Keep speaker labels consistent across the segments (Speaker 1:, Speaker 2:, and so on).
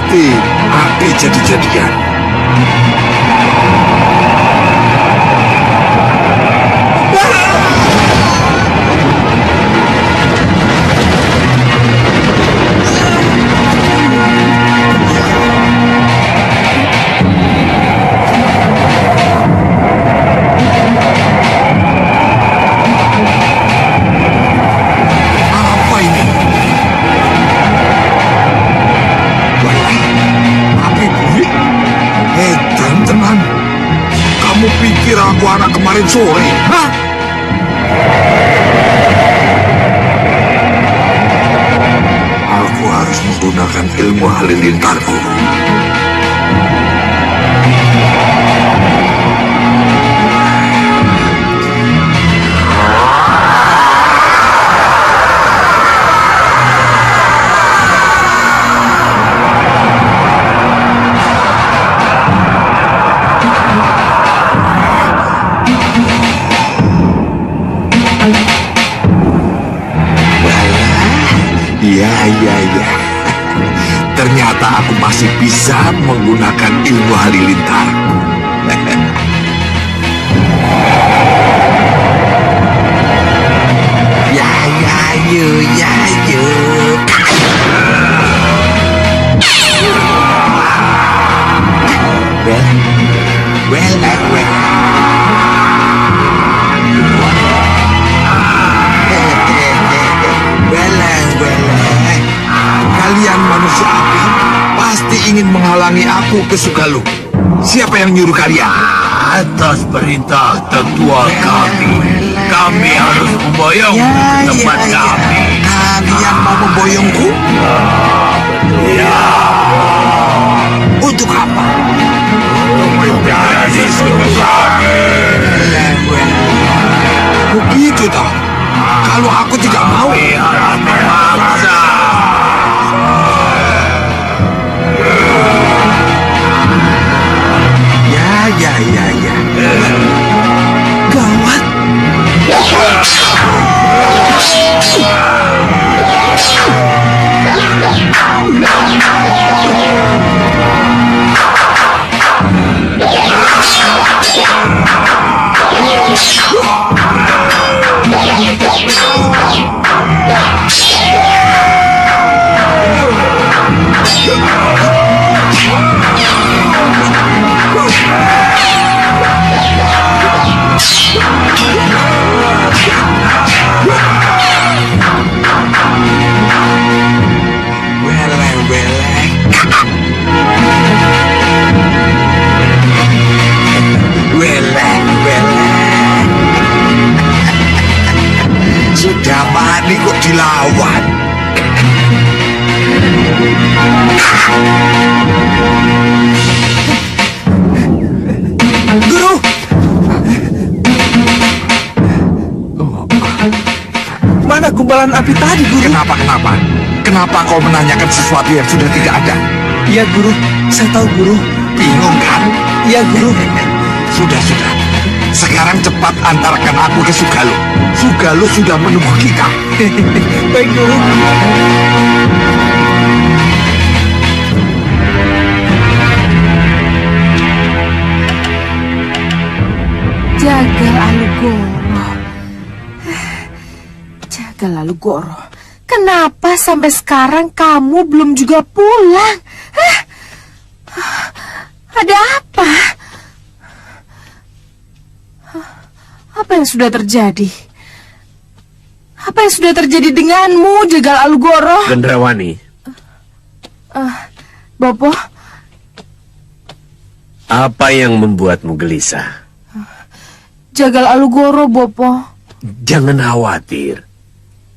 Speaker 1: Pasti api jadi-jadian. Aku anak kemarin sore, hah? Aku harus menggunakan ilmu halilintarku. Ya. Ternyata aku masih bisa menggunakan ilmu halilintarku. Ya, yuk. Well. Kalian manusia api pasti ingin menghalangi aku ke Sugalu. Siapa yang nyuruh kalian?
Speaker 2: Atas perintah tetua kami harus memboyongmu ke tempat kami.
Speaker 1: Kalian mau memboyongku?
Speaker 2: Ya.
Speaker 1: Untuk apa?
Speaker 2: Untuk menjadi suku kami.
Speaker 1: Begitu toh. Kalau aku tidak mau,
Speaker 2: harus memaksa.
Speaker 1: Ya. Gawat. Sudah mati kok dilawan. Guru! Mana gumpalan api tadi, Guru? Kenapa kau menanyakan sesuatu yang sudah tidak ada? Iya, Guru. Saya tahu, Guru. Bingung, kan? Iya, Guru. Sudah. Sekarang cepat antarkan aku ke Sugalu. Sugalu sudah menunggu kita. Baik, Guru.
Speaker 3: Jagal Alugoro, kenapa sampai sekarang kamu belum juga pulang? Ada apa? Apa yang sudah terjadi? Apa yang sudah terjadi denganmu, Jagal Alugoro?
Speaker 4: Gendrawani.
Speaker 3: Bopo?
Speaker 4: Apa yang membuatmu gelisah?
Speaker 3: Jagal Alugoro, Bopo.
Speaker 4: Jangan khawatir.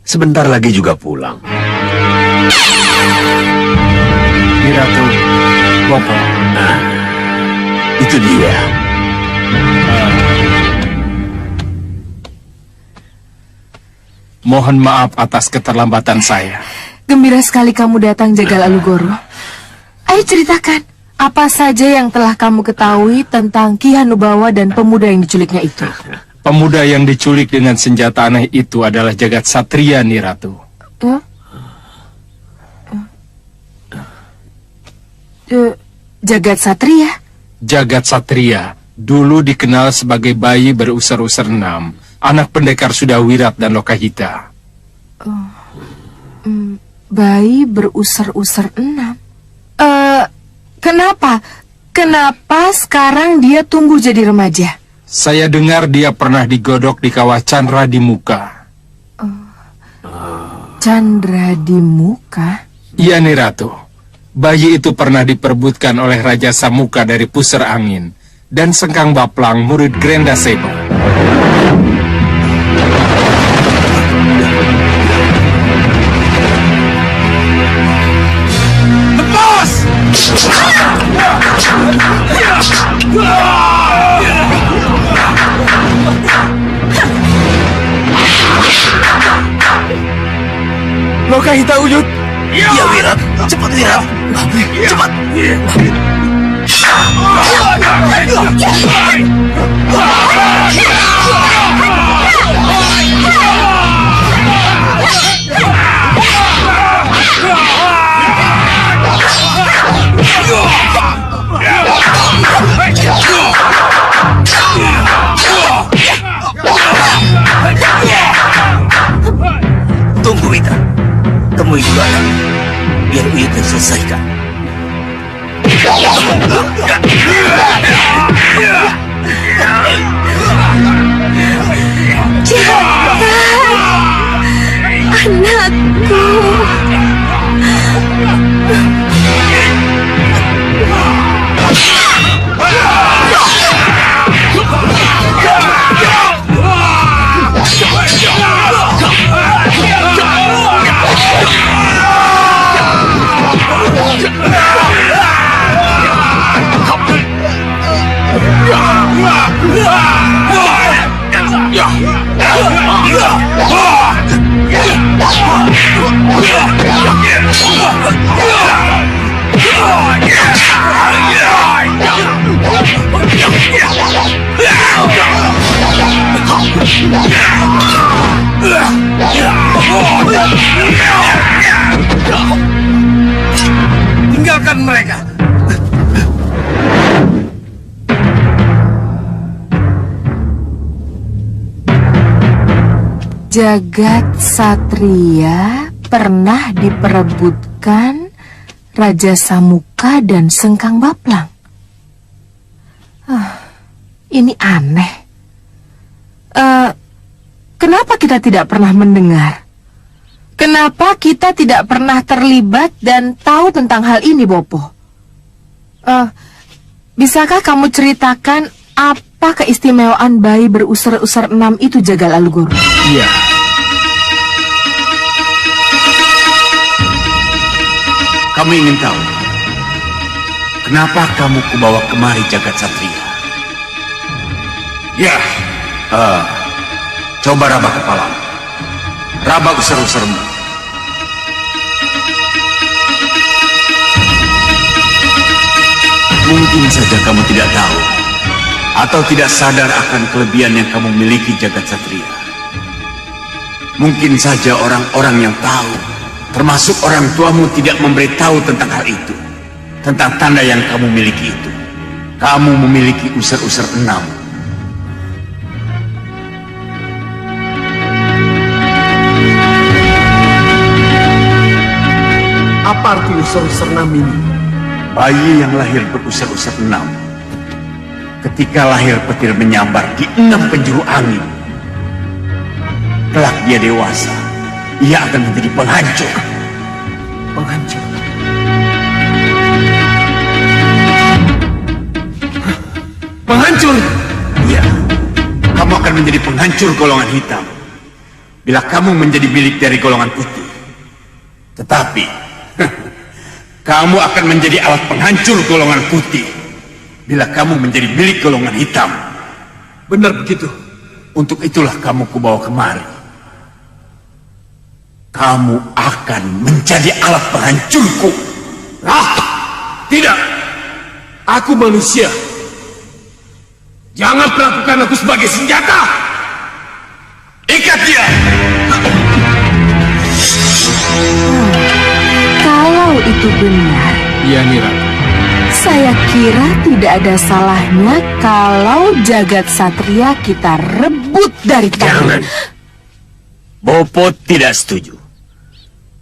Speaker 4: Sebentar lagi juga pulang.
Speaker 5: Ratu, Bopo.
Speaker 4: Nah, itu dia.
Speaker 5: Mohon maaf atas keterlambatan saya.
Speaker 3: Gembira sekali kamu datang, Jagal Alugoro. Ayo ceritakan, apa saja yang telah kamu ketahui tentang Ki Hanubawa dan pemuda yang diculiknya itu?
Speaker 5: Pemuda yang diculik dengan senjata aneh itu adalah Jagat Satria, Nyi Ratu.
Speaker 3: Jagat Satria.
Speaker 5: Jagat Satria dulu dikenal sebagai bayi berusar-usar 6, anak pendekar Sudawirat dan Lokahita.
Speaker 3: Bayi berusar-usar 6. Kenapa? Kenapa sekarang dia tumbuh jadi remaja?
Speaker 5: Saya dengar dia pernah digodok di kawah Chandra di muka.
Speaker 3: Chandra di muka?
Speaker 5: Iya, nih Ratu. Bayi itu pernah diperebutkan oleh Raja Samuka dari Pusar Angin dan Sengkang Baplang, murid Grenda Seba.
Speaker 1: Lokahita Uyut.
Speaker 2: Iya, Wirat. Cepat, Wirat. Cepat. Tunggu, Wita. Temui dulu anak. Biar Uyut yang selesaikan.
Speaker 3: Anakku.
Speaker 1: Tinggalkan mereka.
Speaker 3: Jagat Satria pernah diperebutkan Raja Samuka dan Sengkang Baplang. Ini aneh. Kenapa kita tidak pernah mendengar? Kenapa kita tidak pernah terlibat dan tahu tentang hal ini, Bopo? Bisakah kamu ceritakan apa keistimewaan bayi berusar-usar 6 itu, Jagal Alugoro?
Speaker 5: Iya.
Speaker 2: Kamu ingin tahu kenapa kamu kubawa kemari Jagat Satria? Ya, coba raba kepala, raba usar-usarmu. Mungkin saja kamu tidak tahu atau tidak sadar akan kelebihan yang kamu miliki, Jagat Satria. Mungkin saja orang-orang yang tahu, termasuk orang tuamu, tidak memberitahu tentang hal itu, tentang tanda yang kamu miliki itu. Kamu memiliki usar-usar 6.
Speaker 1: Apa arti usar-usar 6 ini?
Speaker 2: Bayi yang lahir berusar-usar 6, ketika lahir petir menyambar di 6 penjuru angin. Kelak dia dewasa, ia akan menjadi penghancur.
Speaker 1: Penghancur. Penghancur.
Speaker 2: Iya, kamu akan menjadi penghancur golongan hitam bila kamu menjadi milik dari golongan putih. Tetapi kamu akan menjadi alat penghancur golongan putih bila kamu menjadi milik golongan hitam.
Speaker 1: Benar begitu.
Speaker 2: Untuk itulah kamu kubawa kemari. Kamu akan menjadi alat penghancurku.
Speaker 1: Tidak. Aku manusia. Jangan perlakukan aku sebagai senjata.
Speaker 2: Ikat dia.
Speaker 3: Kalau itu benar,
Speaker 5: Iya, nih Ratu.
Speaker 3: Saya kira tidak ada salahnya kalau jagat satria kita rebut dari tangan.
Speaker 4: Jangan. Bopo tidak setuju.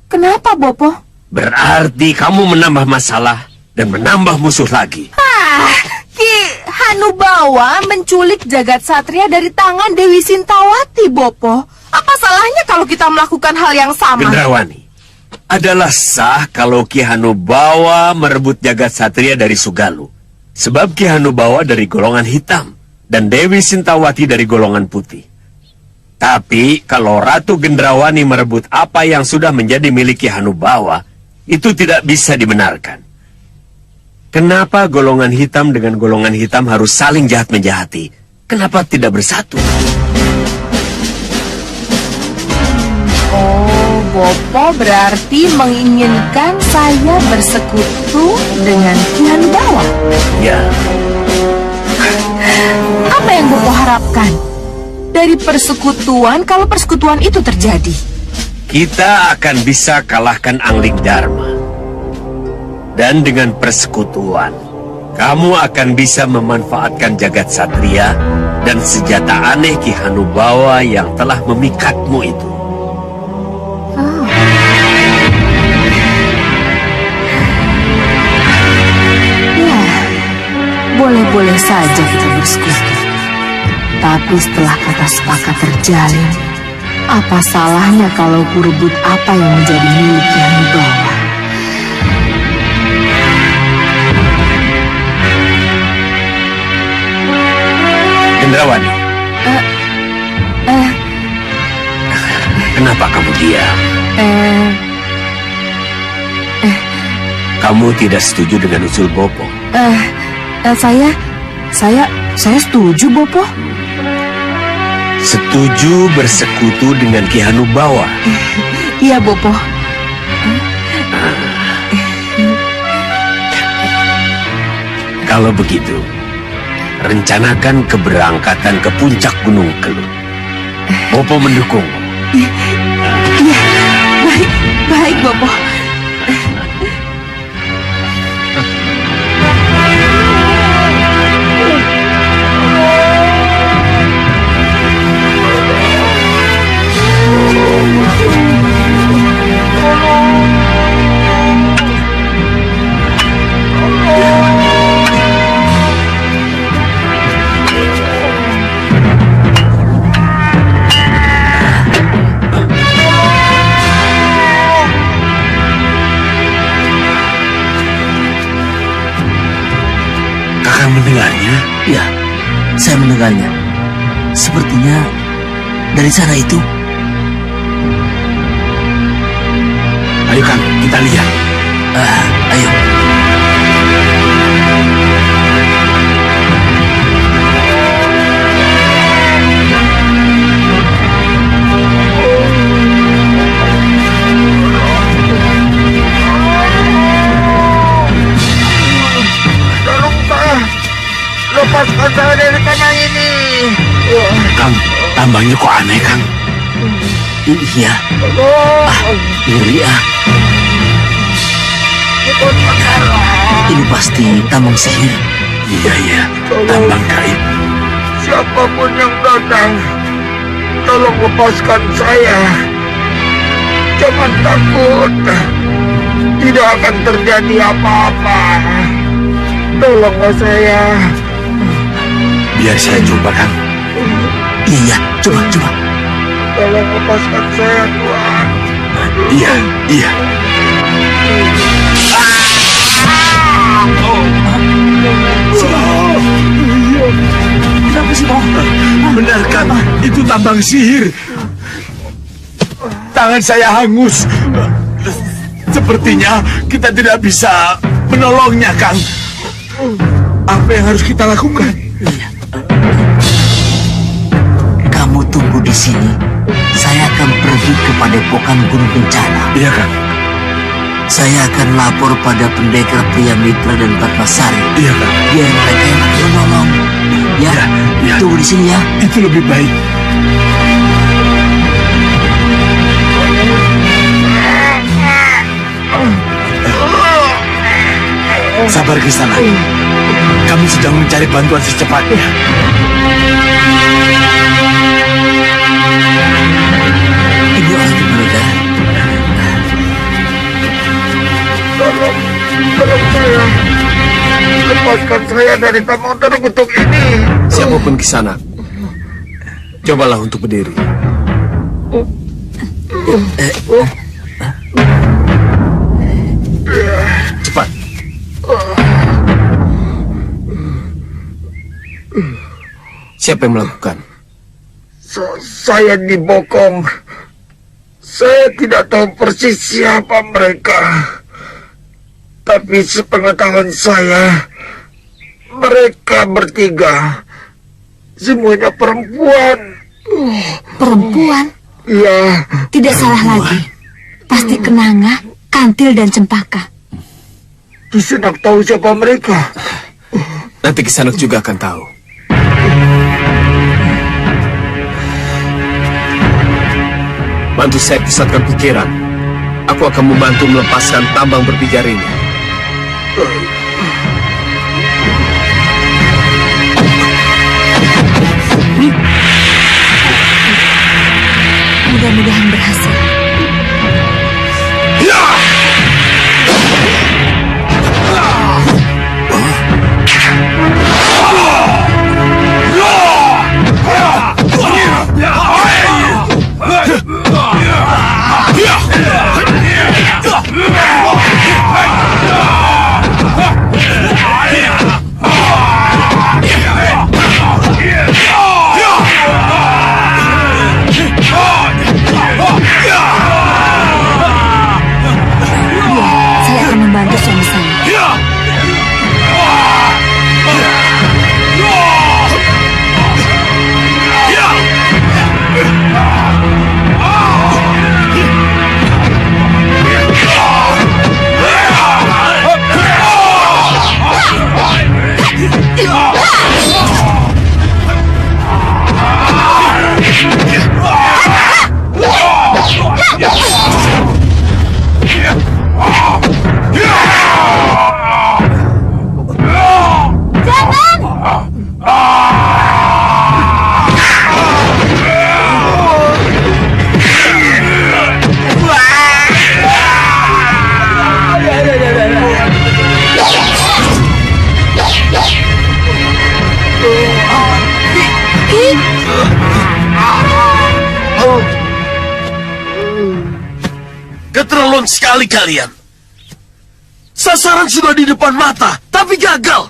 Speaker 3: Kenapa, Bopo?
Speaker 4: Berarti kamu menambah masalah dan menambah musuh lagi.
Speaker 3: Ki Hanubawa menculik jagat satria dari tangan Dewi Sintawati, Bopo. Apa salahnya kalau kita melakukan hal yang sama?
Speaker 4: Gendrawani, adalah sah kalau Ki Hanubawa merebut jagat satria dari Sugalu. Sebab Ki Hanubawa dari golongan hitam dan Dewi Sintawati dari golongan putih. Tapi kalau Ratu Gendrawani merebut apa yang sudah menjadi milik Ki Hanubawa, itu tidak bisa dibenarkan. Kenapa golongan hitam dengan golongan hitam harus saling jahat-menjahati? Kenapa tidak bersatu?
Speaker 3: Oh, Bopo berarti menginginkan saya bersekutu dengan Ki Hanubawa.
Speaker 4: Ya,
Speaker 3: Apa yang Bopo harapkan dari persekutuan kalau persekutuan itu terjadi?
Speaker 4: kita akan bisa kalahkan Angling Dharma. Dan dengan persekutuan, kamu akan bisa memanfaatkan jagat satria dan senjata aneh Ki Hanubawa yang telah memikatmu itu.
Speaker 3: Ya, boleh-boleh saja kita bersekutu. Tapi setelah kata sepakat terjalin, apa salahnya kalau ku rebut apa yang menjadi milik Ki Hanubawa?
Speaker 4: Gendrawani, kenapa kamu diam? Kamu tidak setuju dengan usul Bopo?
Speaker 3: Saya setuju, Bopo.
Speaker 4: Setuju bersekutu dengan Ki Hanubawa?
Speaker 3: Iya, Bopo.
Speaker 4: Kalau begitu, rencanakan keberangkatan ke puncak Gunung Kelut. Bopo mendukung.
Speaker 3: Iya, baik, Bopo.
Speaker 4: Kakak mendengarnya?
Speaker 6: Ya, saya mendengarnya. Sepertinya dari sana itu.
Speaker 4: Ayo Kang, kita lihat.
Speaker 6: Ayo.
Speaker 1: Tolong Pak, lepaskan saya dari tanah ini.
Speaker 4: Kang, tambangnya kok aneh, Kang?
Speaker 6: Iya,
Speaker 1: Tolong.
Speaker 6: ngeri ah. Ini pasti tambang sihir.
Speaker 4: Iya, tambang gaib.
Speaker 1: Siapapun yang datang, tolong lepaskan saya. Jangan takut. Tidak akan terjadi apa-apa. Tolonglah saya.
Speaker 4: Biar saya coba, Kang.
Speaker 6: Iya, coba.
Speaker 1: Tolong lepaskan saya, Tuhan.
Speaker 4: Iya.
Speaker 6: Kenapa sih, Boh?
Speaker 1: Benar kan? Itu tambang sihir. Tangan saya hangus. Sepertinya kita tidak bisa menolongnya, Kang. Apa yang harus kita lakukan?
Speaker 6: Kamu tunggu di sini. Saya akan pergi ke Padepokan Gunung Bencana.
Speaker 4: Iya, Kang.
Speaker 6: Saya akan lapor pada pendekar Pria Mitra dan Patmasari.
Speaker 4: Iya, Kang.
Speaker 6: Biar mereka yang akan menolong. Ya,
Speaker 4: Ya.
Speaker 6: tunggu di sini ya.
Speaker 4: Itu lebih baik.
Speaker 1: Sabar Kisana. Kami sedang mencari bantuan secepatnya. Ibu Angin Muda.
Speaker 2: Tolong saya. Lepaskan saya dari tamu terkutuk ini.
Speaker 4: Siapapun Kisana, cobalah untuk berdiri. Cepat. Siapa yang melakukan?
Speaker 2: Saya dibokong. Saya tidak tahu persis siapa mereka. Tapi sepengetahuan saya, mereka bertiga semuanya perempuan.
Speaker 3: Perempuan?
Speaker 2: Ya,
Speaker 3: Tidak salah lagi. Pasti Kenanga, Kantil, dan Cempaka.
Speaker 2: Kisanak tahu siapa mereka.
Speaker 4: Nanti Kisanak juga akan tahu. Bantu saya pusatkan pikiran. Aku akan membantu melepaskan tambang berpijar ini.
Speaker 3: Mudah-mudahan berhasil. Saya akan membantu suami saya.
Speaker 4: Keterlaluan sekali kalian. Sasaran sudah di depan mata, tapi gagal.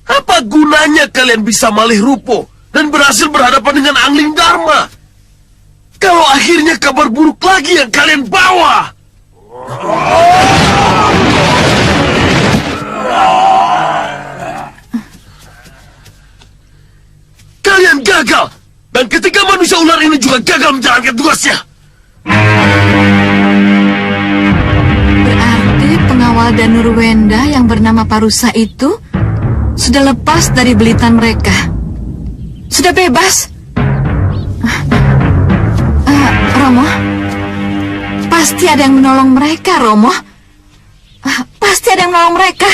Speaker 4: Apa gunanya kalian bisa malih rupo dan berhasil berhadapan dengan Angling Dharma? Kalau akhirnya kabar buruk lagi yang kalian bawa. Kalian gagal. Dan ketika manusia ular ini juga gagal menjalankan tugasnya.
Speaker 3: Berarti pengawal Danur Wenda yang bernama Parusa itu sudah lepas dari belitan mereka. Sudah bebas. Romo, pasti ada yang menolong mereka, Romo. Pasti ada yang menolong mereka.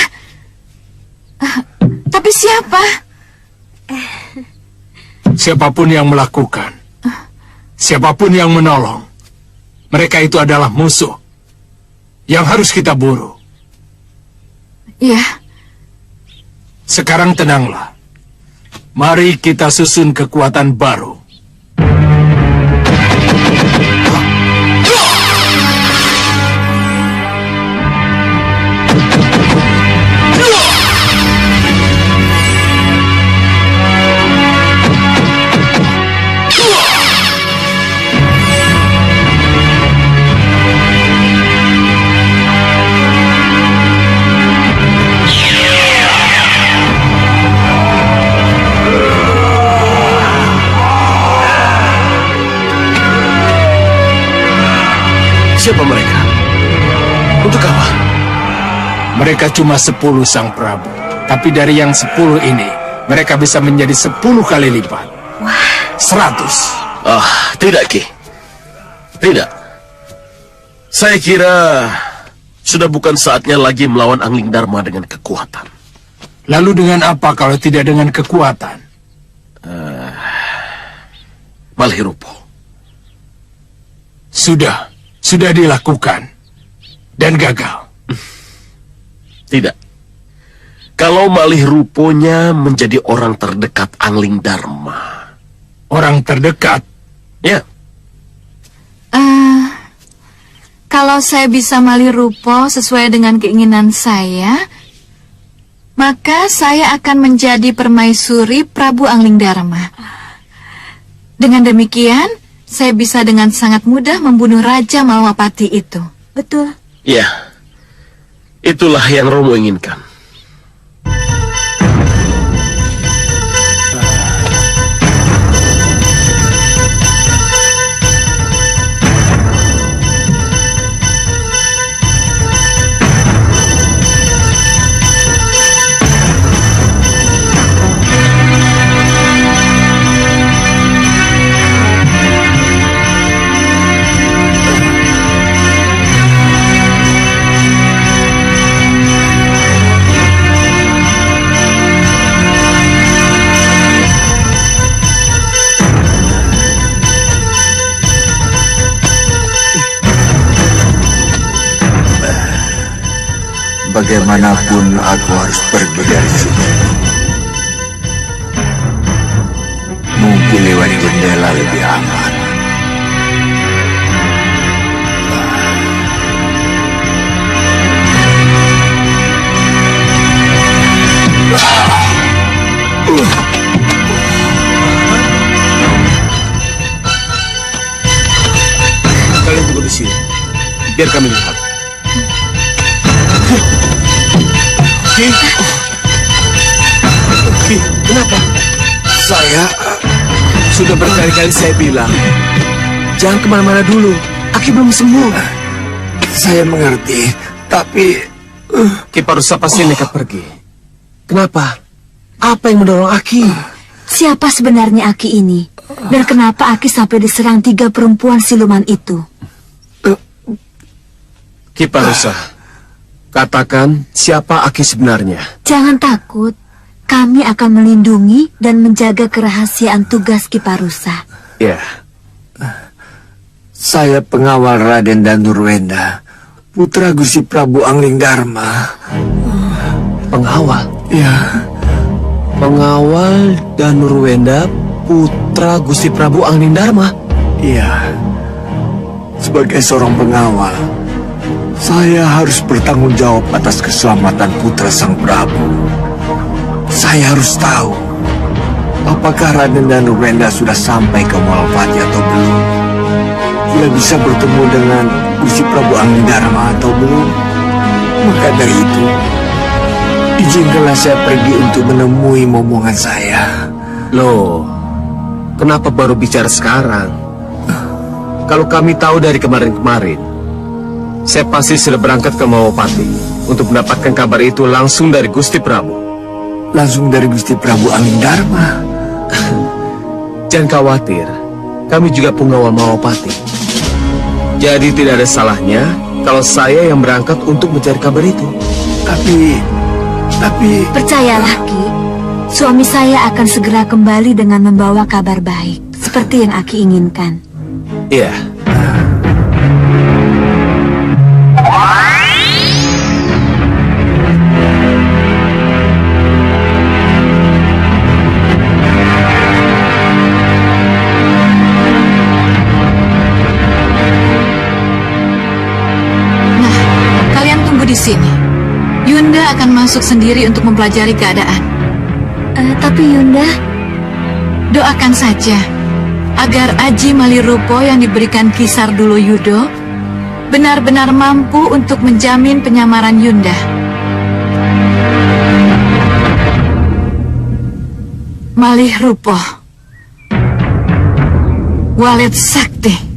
Speaker 3: Tapi siapa?
Speaker 5: Siapapun yang melakukan, siapapun yang menolong, mereka itu adalah musuh yang harus kita buru.
Speaker 3: Ya,
Speaker 5: Sekarang tenanglah. Mari kita susun kekuatan baru.
Speaker 4: Siapa mereka? Untuk apa?
Speaker 5: Mereka cuma 10 Sang Prabu. Tapi dari yang 10 ini, mereka bisa menjadi 10 kali lipat. 100.
Speaker 4: Tidak, Ki. Tidak. Saya kira
Speaker 7: Sudah bukan saatnya lagi melawan Angling Dharma dengan kekuatan.
Speaker 5: Lalu dengan apa kalau tidak dengan kekuatan?
Speaker 7: Malihirupo.
Speaker 5: Sudah dilakukan. Dan gagal.
Speaker 7: Tidak. Kalau Malihiruponya menjadi orang terdekat Angling Dharma.
Speaker 5: Orang terdekat?
Speaker 7: Ya.
Speaker 3: Kalau saya bisa Malihirupo sesuai dengan keinginan saya, maka saya akan menjadi permaisuri Prabu Angling Dharma. Dengan demikian, saya bisa dengan sangat mudah membunuh Raja Malwapati itu. Betul.
Speaker 7: Ya. Itulah yang Romo inginkan.
Speaker 1: Bagaimanapun aku harus pergi dari sini. Mungkin lewat jendela lebih aman.
Speaker 7: Kalian tunggu di sini. Biar kami lihat. Ki, kenapa?
Speaker 1: Saya
Speaker 4: Sudah berkali-kali saya bilang, jangan kemana-mana dulu. Aki belum sembuh.
Speaker 1: Saya mengerti, tapi
Speaker 4: Ki Parusa pasti nekat pergi. Kenapa? Apa yang mendorong Aki?
Speaker 3: Siapa sebenarnya Aki ini? Dan kenapa Aki sampai diserang 3 perempuan siluman itu?
Speaker 4: Ki Parusa, katakan siapa Aki sebenarnya?
Speaker 3: Jangan takut. Kami akan melindungi dan menjaga kerahasiaan tugas Ki Parusa.
Speaker 4: Ya,
Speaker 1: saya pengawal Raden Danurwenda, putra Gusti Prabu Angling Dharma.
Speaker 4: pengawal.
Speaker 1: Ya,
Speaker 4: Pengawal Danurwenda, putra Gusti Prabu Angling Dharma.
Speaker 1: iya. Sebagai seorang pengawal, saya harus bertanggung jawab atas keselamatan putra sang Prabu. Saya harus tahu apakah Raden Danurwenda sudah sampai ke Malwapati atau belum. Sudah bisa bertemu dengan Gusti Prabu Angling Dharma atau belum. Maka dari itu, izinkanlah saya pergi untuk menemui momongan saya.
Speaker 4: Loh, kenapa baru bicara sekarang? Kalau kami tahu dari kemarin-kemarin, saya pasti sudah berangkat ke Malwapati untuk mendapatkan kabar itu langsung dari Gusti Prabu.
Speaker 1: Langsung dari Gusti Prabu Angling Dharma.
Speaker 4: Jangan khawatir, kami juga pengawal Malwapati. Jadi tidak ada salahnya kalau saya yang berangkat untuk mencari kabar itu.
Speaker 1: Tapi...
Speaker 3: Percayalah Ki, suami saya akan segera kembali dengan membawa kabar baik, seperti yang Aki inginkan.
Speaker 4: Iya.
Speaker 3: Di sini, Yunda akan masuk sendiri untuk mempelajari keadaan. Tapi Yunda, doakan saja agar Aji Malihirupo yang diberikan Kisar Dulu Yudo benar-benar mampu untuk menjamin penyamaran Yunda. Malihirupo, Walet Sakti.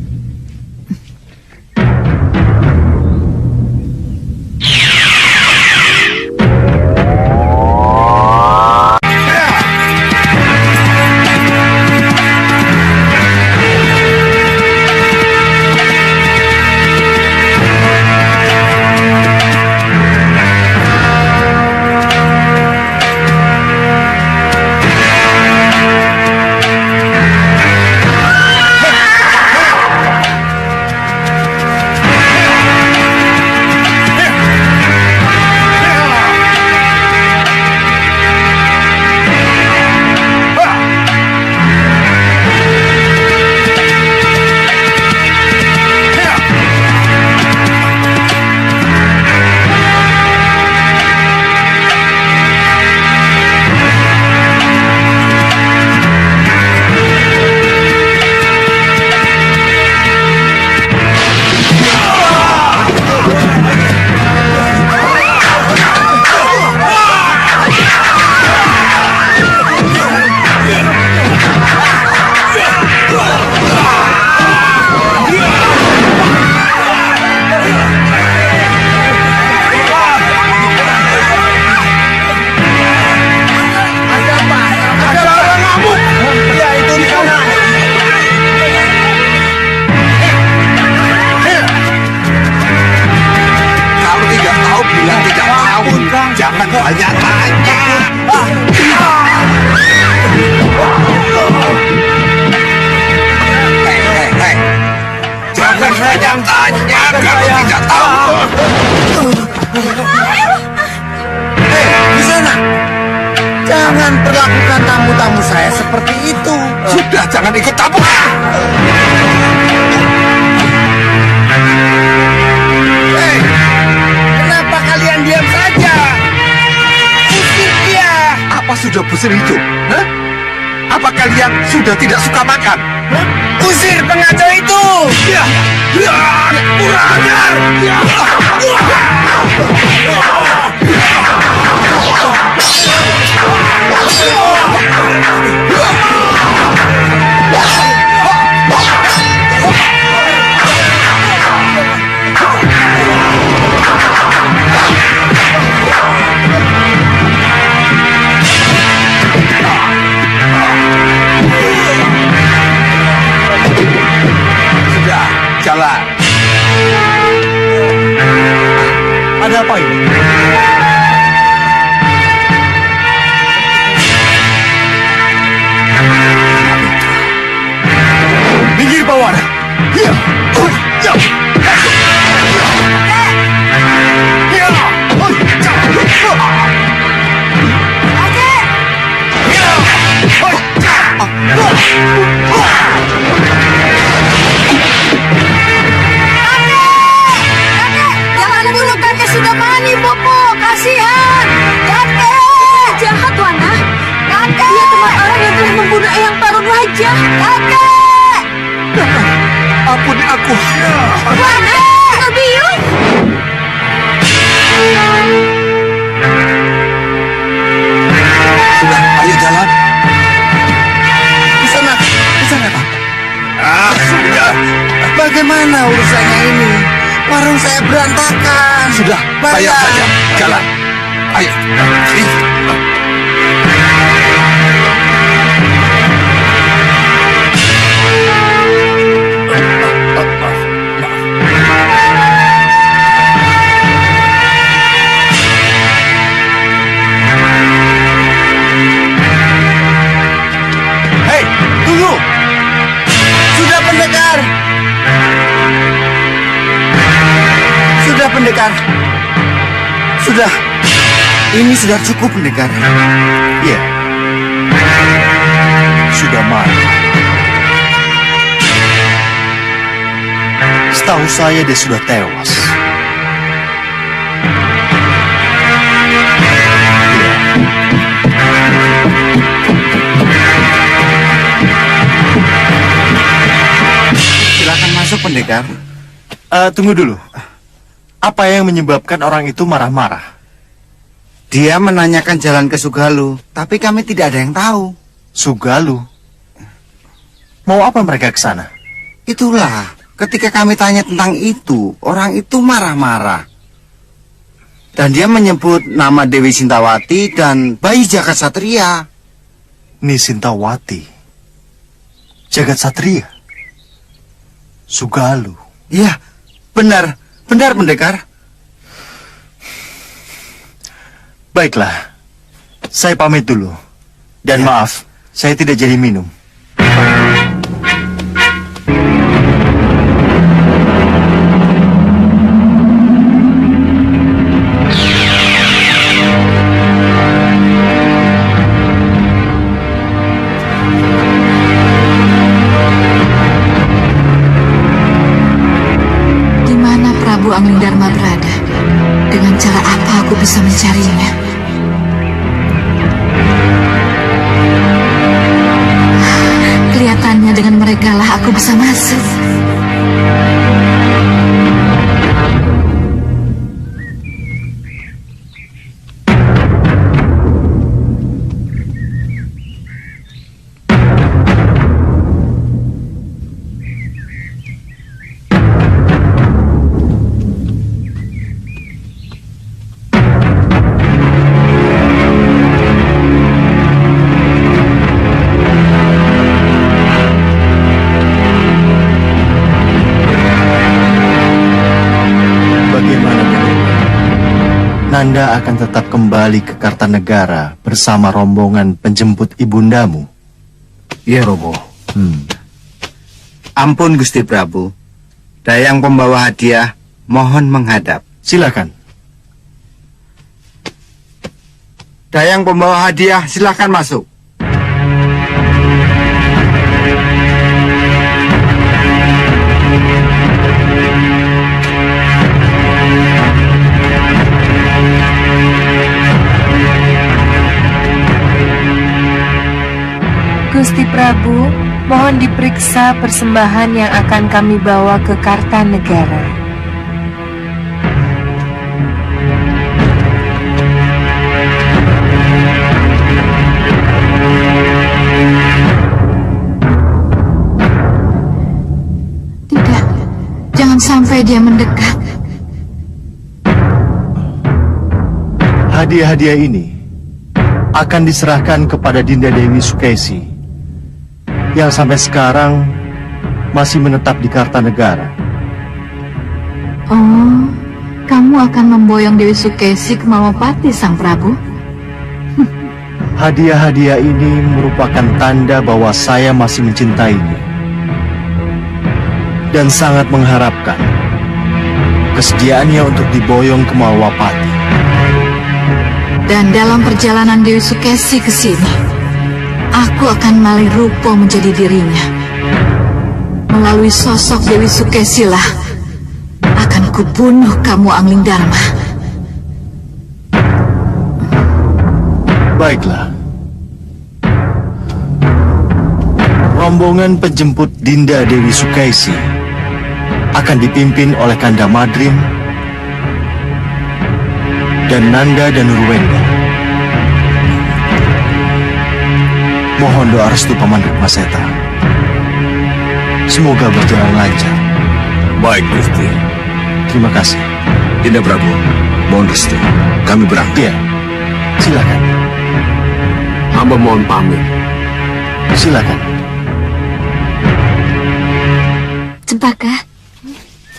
Speaker 1: Banyak tanya. Hei, jangan banyak tanya kalau tidak tahu. Hei, di sana. Jangan perlakukan tamu-tamu saya seperti itu. Sudah, jangan ikut tamu. Hei, kenapa kalian diam saja? Usir dia. Apa sudah bosan hidup? Hah? Apa kalian sudah tidak suka makan? Hah? Usir pengacau itu. Ya, ya, kurang ajar. Ya. Sudah, jalan. Ada apa ini? Minggir bawah. Ya. Ya. Ya.
Speaker 3: Jangan bunuh kakek sudah mani, Bopo. Kasihan. Kakek. Jahat, Wana. Kakek. Dia teman orang yang telah membunuh Eyang Parun Wajah. Kakek.
Speaker 1: Ampuni aku.
Speaker 3: Wana. Kebiung.
Speaker 1: Sudah, ayo jalan. Di sana, Pak. Sudah. Bagaimana urusannya ini? Warung saya berantakan. Sudah, bayar saja. Jalan. Ayo. Hei, tunggu. Sudah, pendekar. Sudah, pendekar. Sudah. Ini sudah cukup, pendekar. Iya. Sudah marah. Setahu saya dia sudah tewas. Silakan masuk, pendekar.
Speaker 8: Tunggu dulu. Apa yang menyebabkan orang itu marah-marah?
Speaker 1: Dia menanyakan jalan ke Sugalu, tapi kami tidak ada yang tahu.
Speaker 8: Sugalu? Mau apa mereka ke sana?
Speaker 1: Itulah, ketika kami tanya tentang itu, orang itu marah-marah. Dan dia menyebut nama Dewi Sintawati dan bayi Jagat Satria.
Speaker 8: Nisintawati. Jagat Satria. Sugalu.
Speaker 1: Iya, benar, pendekar.
Speaker 8: Baiklah, saya pamit dulu. Dan maaf, saya tidak jadi minum.
Speaker 3: Di mana Prabu Anglidharma berada? Dengan cara apa aku bisa mencarinya? Kelihatannya dengan mereka lah aku bisa masuk.
Speaker 8: Nanda akan tetap kembali ke Kartanegara bersama rombongan penjemput ibundamu?
Speaker 2: Iya, Romo.
Speaker 9: Ampun Gusti Prabu. Dayang pembawa hadiah mohon menghadap.
Speaker 8: Silakan.
Speaker 9: Dayang pembawa hadiah silakan masuk.
Speaker 3: Gusti Prabu, mohon diperiksa persembahan yang akan kami bawa ke Kartanegara.
Speaker 10: Tidak, jangan sampai dia mendekat.
Speaker 8: Hadiah-hadiah ini akan diserahkan kepada Dinda Dewi Sukesi yang sampai sekarang masih menetap di Kartanegara.
Speaker 10: Oh, kamu akan memboyong Dewi Sukesi ke Malapati, Sang Prabu?
Speaker 8: Hadiah-hadiah ini merupakan tanda bahwa saya masih mencintainya dan sangat mengharapkan kesediaannya untuk diboyong ke Malapati.
Speaker 10: Dan dalam perjalanan Dewi Sukesi ke sini, aku akan malih rupa menjadi dirinya. Melalui sosok Dewi Sukesi lah akan kubunuh kamu, Angling Dharma.
Speaker 8: Baiklah. Rombongan penjemput Dinda Dewi Sukesi akan dipimpin oleh Kanda Madrim dan Nanda dan Nurwenda. Mohon doa restu Paman Rukmaseta. Semoga berjalan lancar.
Speaker 1: Baik, Gusti.
Speaker 8: Terima kasih.
Speaker 1: Dinda Prabu, mohon restu. Kami berangkat.
Speaker 8: Iya, silakan.
Speaker 4: Hamba mohon pamit.
Speaker 8: Silakan.
Speaker 10: Cempaka,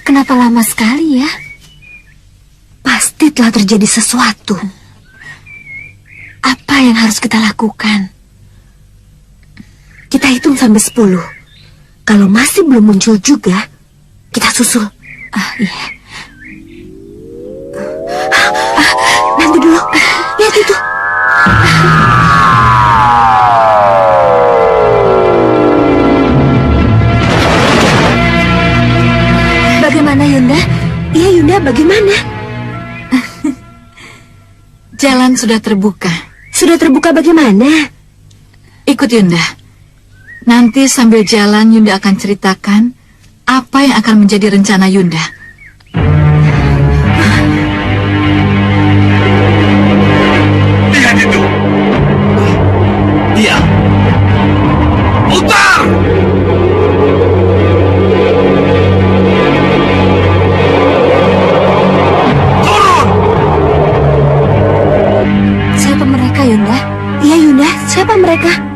Speaker 10: kenapa lama sekali ya? Pasti telah terjadi sesuatu. Apa yang harus kita lakukan? Kita hitung sampai 10. Kalau masih belum muncul juga, kita susul. Iya. Nanti dulu. Lihat itu. Bagaimana, Yunda? Iya, Yunda, bagaimana? Jalan sudah terbuka. Sudah terbuka bagaimana? Ikut Yunda. Nanti sambil jalan Yunda akan ceritakan apa yang akan menjadi rencana Yunda.
Speaker 1: Lihat itu. Dia. Putar! Turun!
Speaker 10: Siapa mereka, Yunda? Iya, Yunda. Siapa mereka?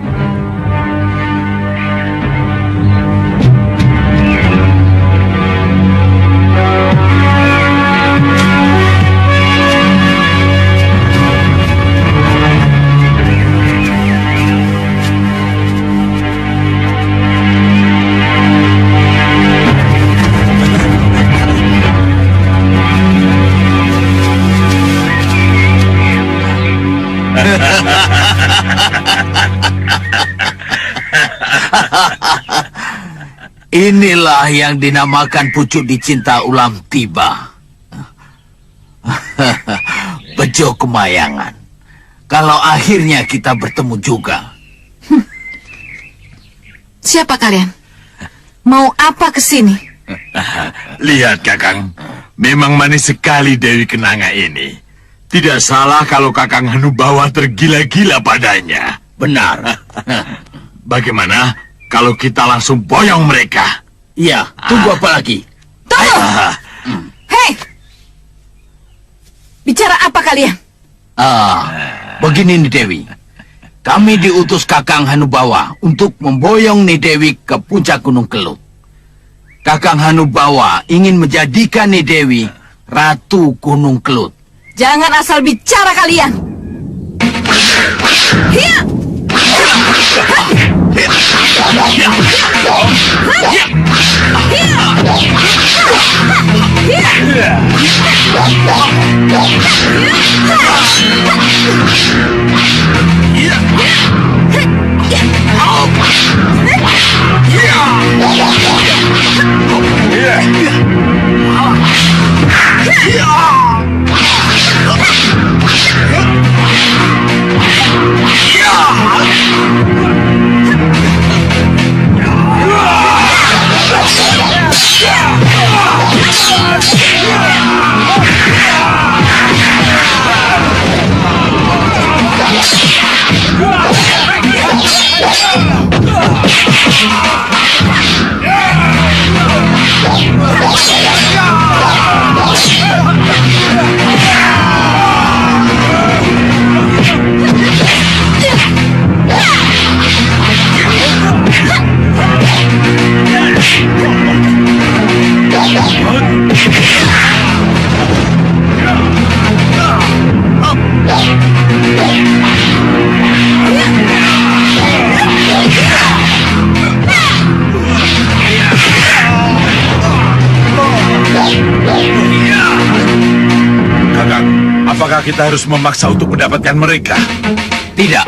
Speaker 2: Inilah yang dinamakan pucuk dicinta ulam tiba. Bejo kemayangan. Kalau akhirnya kita bertemu juga.
Speaker 10: Siapa kalian? Mau apa ke sini?
Speaker 1: Lihat, Kakang. Memang manis sekali Dewi Kenanga ini. Tidak salah kalau Kakang Hanubawa tergila-gila padanya.
Speaker 2: Benar.
Speaker 1: Bagaimana kalau kita langsung boyong mereka?
Speaker 2: Iya, tunggu apa lagi?
Speaker 10: Tunggu! Hei! Bicara apa kalian?
Speaker 2: Begini nih Dewi. Kami diutus Kakang Hanubawa untuk memboyong nih Dewi ke puncak Gunung Kelut. Kakang Hanubawa ingin menjadikan nih Dewi Ratu Gunung Kelut.
Speaker 10: Jangan asal bicara kalian. Hiya!
Speaker 2: Kakang, apakah kita harus memaksa untuk mendapatkan mereka?
Speaker 1: Tidak.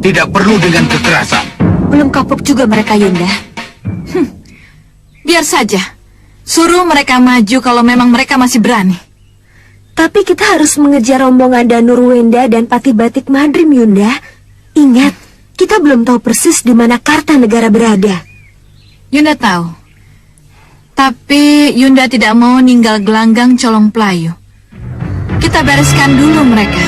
Speaker 1: Tidak perlu dengan kekerasan.
Speaker 10: Belum kapok juga mereka, Yunda. Biar saja. Suruh mereka maju kalau memang mereka masih berani.
Speaker 3: Tapi kita harus mengejar rombongan Danurwenda dan Pati Batik Madrim, Yunda. Ingat, kita belum tahu persis di mana Kartanegara berada.
Speaker 10: Yunda tahu. Tapi Yunda tidak mau ninggal gelanggang colong pelayu. Kita bereskan dulu mereka.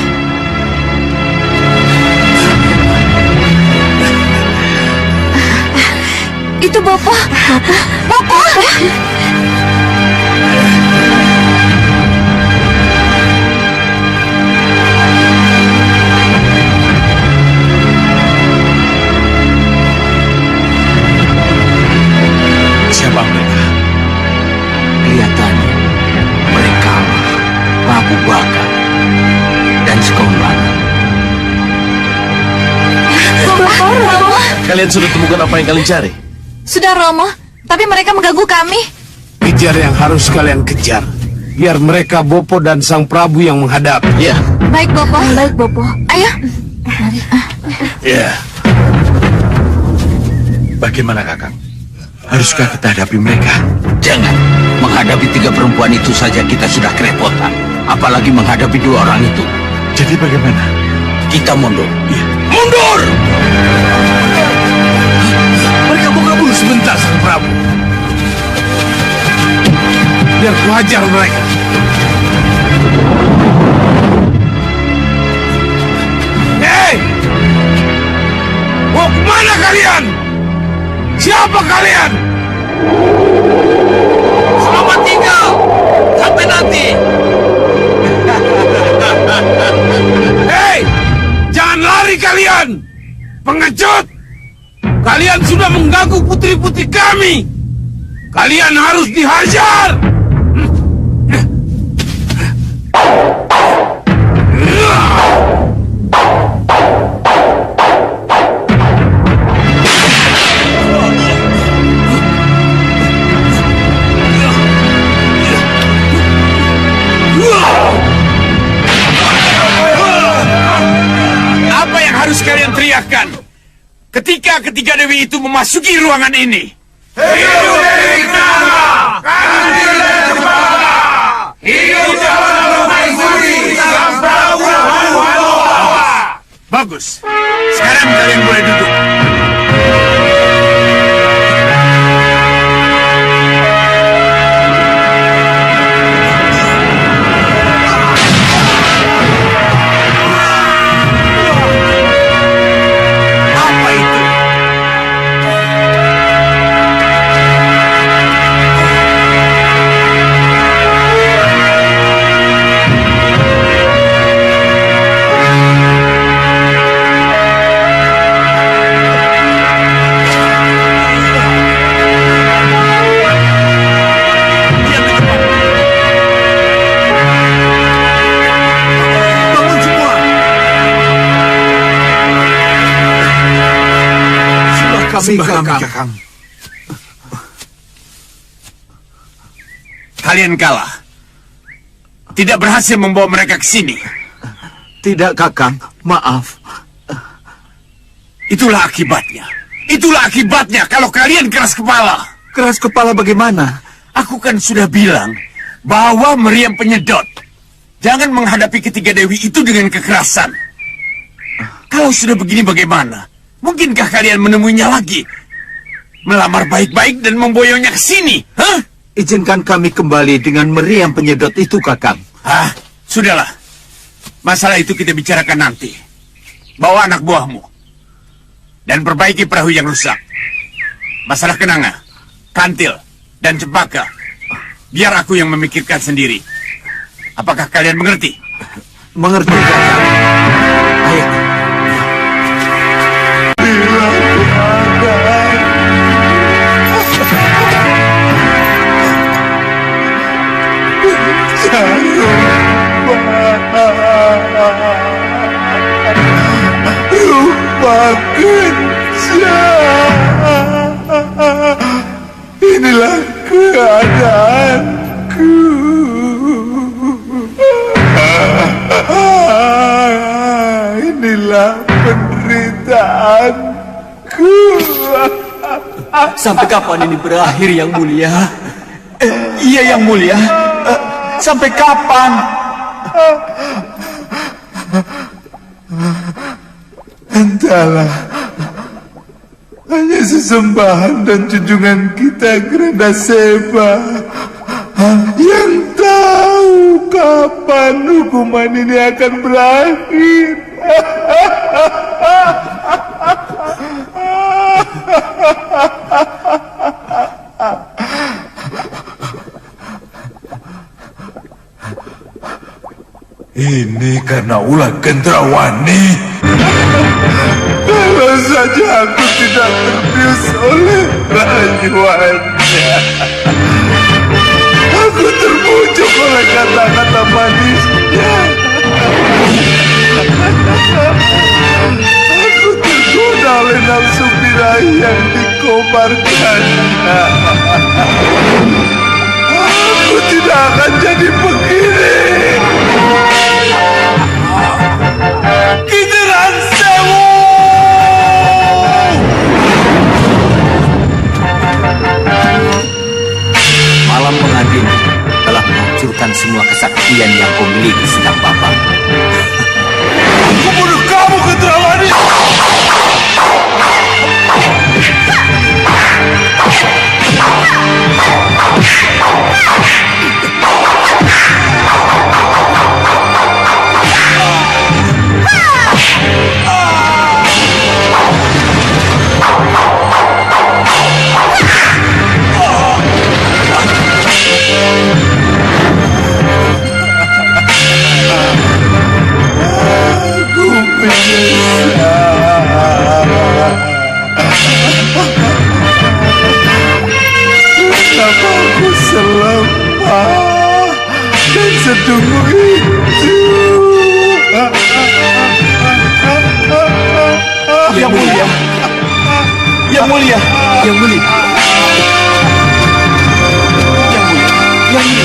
Speaker 10: Itu Bopo. Bopo.
Speaker 1: Siapa mereka? Kelihatannya mereka Prabu Baka dan Sekombang.
Speaker 10: Romo.
Speaker 7: Kalian sudah temukan apa yang kalian cari?
Speaker 10: Sudah, Romo. Tapi mereka mengganggu kami.
Speaker 5: Kejar yang harus kalian kejar. Biar mereka Bopo dan Sang Prabu yang menghadapi.
Speaker 7: Ya.
Speaker 10: Baik, Bopo. Baik, Bopo. Ayo. Mari.
Speaker 2: Ya. Bagaimana, Kakang? Haruskah kita hadapi mereka?
Speaker 1: Jangan. Menghadapi 3 perempuan itu saja kita sudah kerepotan. Apalagi menghadapi 2 orang itu.
Speaker 2: Jadi bagaimana?
Speaker 1: Kita mundur.
Speaker 2: Ya. Mundur! Mereka mau kabur sebentar, Sang Prabu. Biar ku hajar mereka. Hei! Mau kemana kalian? Siapa kalian? Selamat tinggal! Sampai nanti! Hei! Jangan lari kalian! Pengecut! Kalian sudah mengganggu putri-putri kami! Kalian harus dihajar! Apa yang harus kalian teriakkan ketika ketiga dewi itu memasuki ruangan ini? Hidup Dewi Kenanga! Kandil dan Cempaka! Hidup Calon Permaisuri Sang Prabu Hanu-Hanu! Bagus. Sekarang kalian boleh duduk. Apa itu?
Speaker 1: Kakang.
Speaker 2: Kalian kalah. Tidak berhasil membawa mereka ke sini.
Speaker 1: Tidak, Kakang. Maaf.
Speaker 2: Itulah akibatnya. Itulah akibatnya kalau kalian keras kepala.
Speaker 1: Keras kepala bagaimana?
Speaker 2: Aku kan sudah bilang bahwa meriam penyedot. Jangan menghadapi ketiga dewi itu dengan kekerasan. Kalau sudah begini bagaimana? Mungkinkah kalian menemuinya lagi? Melamar baik-baik dan memboyongnya ke sini? Hah?
Speaker 1: Izinkan kami kembali dengan meriam penyedot itu, Kakang.
Speaker 2: Sudahlah. Masalah itu kita bicarakan nanti. Bawa anak buahmu. Dan perbaiki perahu yang rusak. Masalah kenanga, kantil, dan cempaka. Biar aku yang memikirkan sendiri. Apakah kalian mengerti?
Speaker 1: Mengerti, Kakang. Ayo.
Speaker 11: Inilah keadaanku. Inilah penderitaanku.
Speaker 6: Sampai kapan ini berakhir, Yang Mulia?
Speaker 1: Iya, Yang Mulia. Sampai kapan?
Speaker 11: Entahlah. Hanya sesembahan dan junjungan kita Gradaseva yang tahu kapan hukuman ini akan berakhir. Ini karena ulah Kendrawani. Kalau saja aku tidak terbius oleh rayuannya. Aku terbujuk oleh kata-kata manisnya. Aku tergoda oleh nafsu birahi yang dikobarkannya. Aku tidak akan jadi begini. Kideran Sewu!
Speaker 6: Malam pengantin telah menghancurkan semua kesaktian yang kau miliki, Sedang Bapak.
Speaker 11: Aku bunuh kamu, Kendrawani! Aku menyesal. Kenapa aku selemah dan sedungu itu?
Speaker 1: Yang Mulia. Yang Mulia. Yang Mulia. Yang Mulia. Yang Mulia.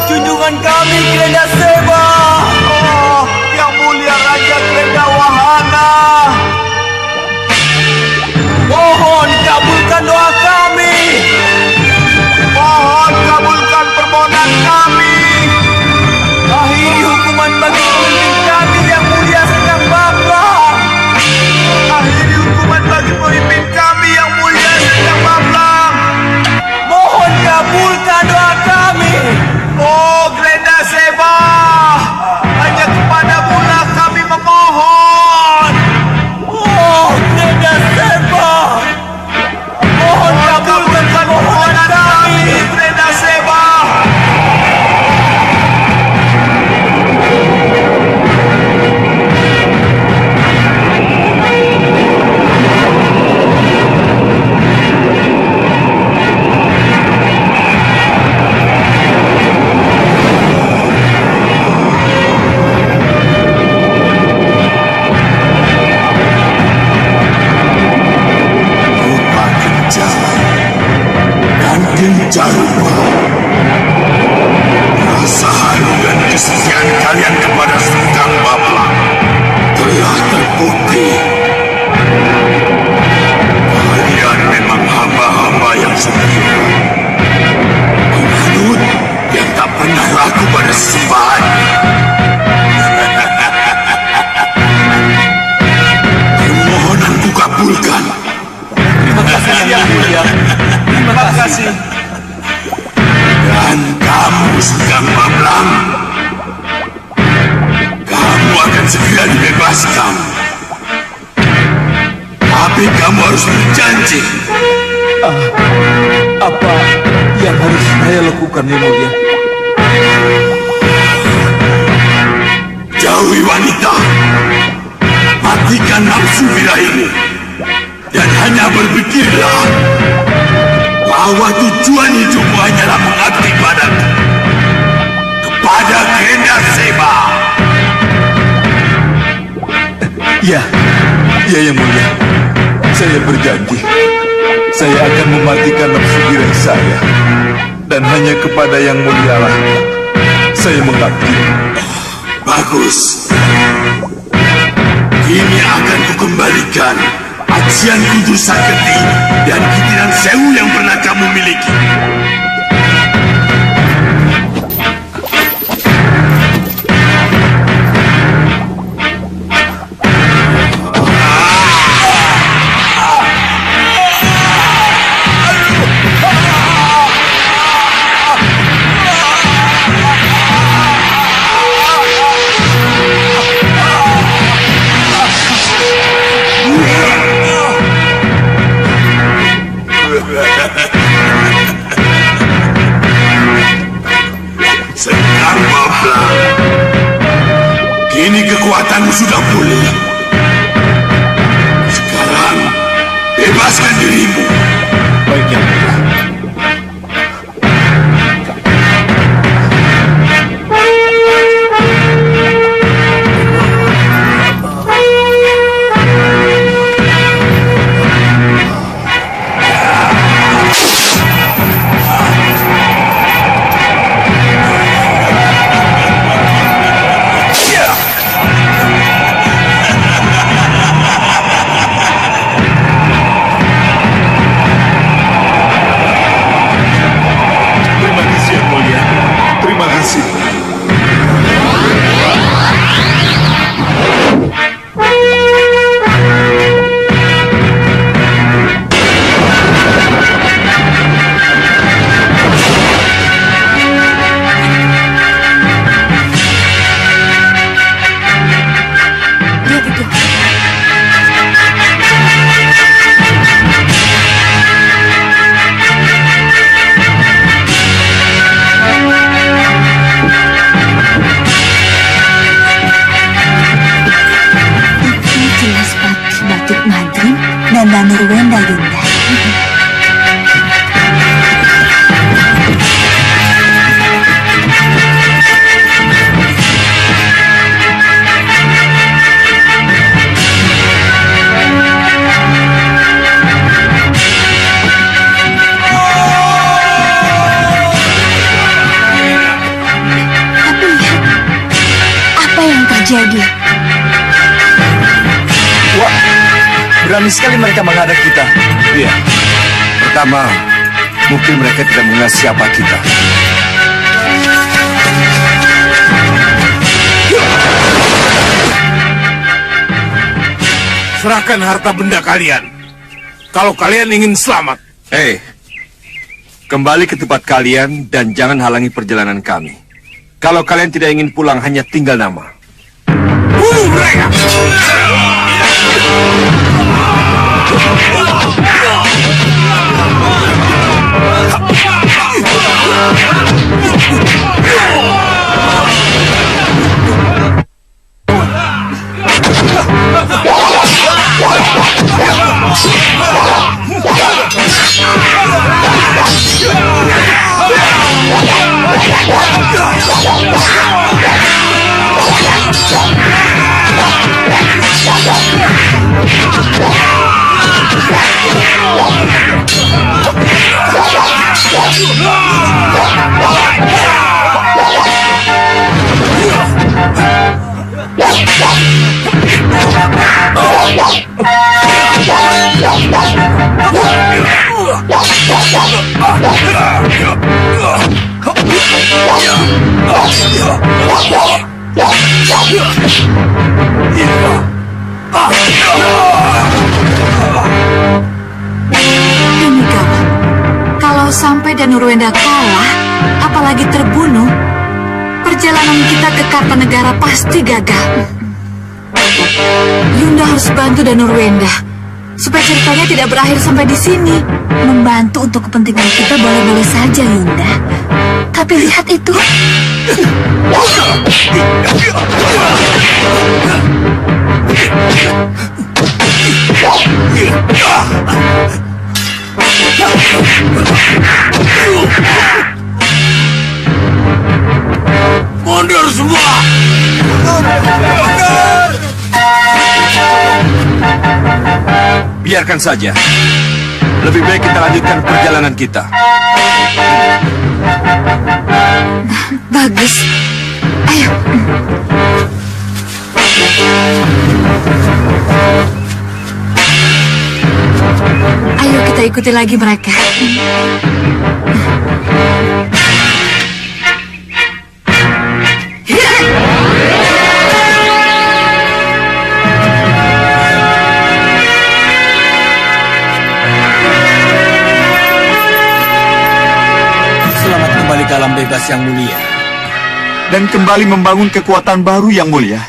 Speaker 6: Junjungan kami, Gradaseva. Yang Mulia Raja Gradawahana.
Speaker 2: Jarupa, rasa haru dan kesetiaan kalian kepada Sengkang Bablang telah terbukti. Kalian memang hamba-hamba yang setia, penganut yang tak pernah ragu pada sesembahan. Permohonanku kabulkan.
Speaker 1: Terima kasih yang mulia. Terima kasih.
Speaker 2: Dan kamu Sengkang Bablang, kamu akan segera dibebaskan. Tapi kamu harus berjanji.
Speaker 1: Apa yang harus saya lakukan, yang mulia?
Speaker 2: Jauhi wanita, matikan nafsu birahimu, dan hanya berpikirlah bahwa tujuan hidupmu hanyalah mengabdi padaku, kepada Genda Seba.
Speaker 1: Ya, yang mulia. Saya berjanji, saya akan mematikan nafsu diri saya, dan hanya kepada yang mulialah saya mengabdi.
Speaker 2: Bagus. Kini akan kukembalikan ajian Kudu Saketi dan Kitiran Sewu yang pernah kamu miliki. Sengkang Bablang, kini kekuatanmu sudah pulih. Sekarang bebaskan dirimu.
Speaker 1: Baik, yang mulia.
Speaker 10: dan Nurwenda, Yunda. Tapi lihat, apa yang terjadi?
Speaker 1: Wah, berani sekali mereka menghadap kita. Iya. Pertama, mungkin mereka tidak mengenal siapa kita.
Speaker 2: Serahkan harta benda kalian kalau kalian ingin selamat.
Speaker 1: Kembali ke tempat kalian dan jangan halangi perjalanan kami. Kalau kalian tidak ingin pulang, hanya tinggal nama.
Speaker 2: Bunuh mereka!
Speaker 10: Ini gawat. Kalau sampai Danurwenda kalah, apalagi terbunuh, perjalanan kita ke Kartanegara pasti gagal. Yunda harus bantu Danurwenda supaya ceritanya tidak berakhir sampai di sini.
Speaker 3: Membantu untuk kepentingan kita boleh-boleh saja, Yunda. Tapi lihat itu.
Speaker 11: Mundur semua!
Speaker 1: Biarkan saja. Lebih baik kita lanjutkan perjalanan kita.
Speaker 10: Bagus. Ayo. Ayo kita ikuti lagi mereka.
Speaker 11: Selamat kembali ke alam bebas yang mulia.
Speaker 1: Dan kembali membangun kekuatan baru yang mulia.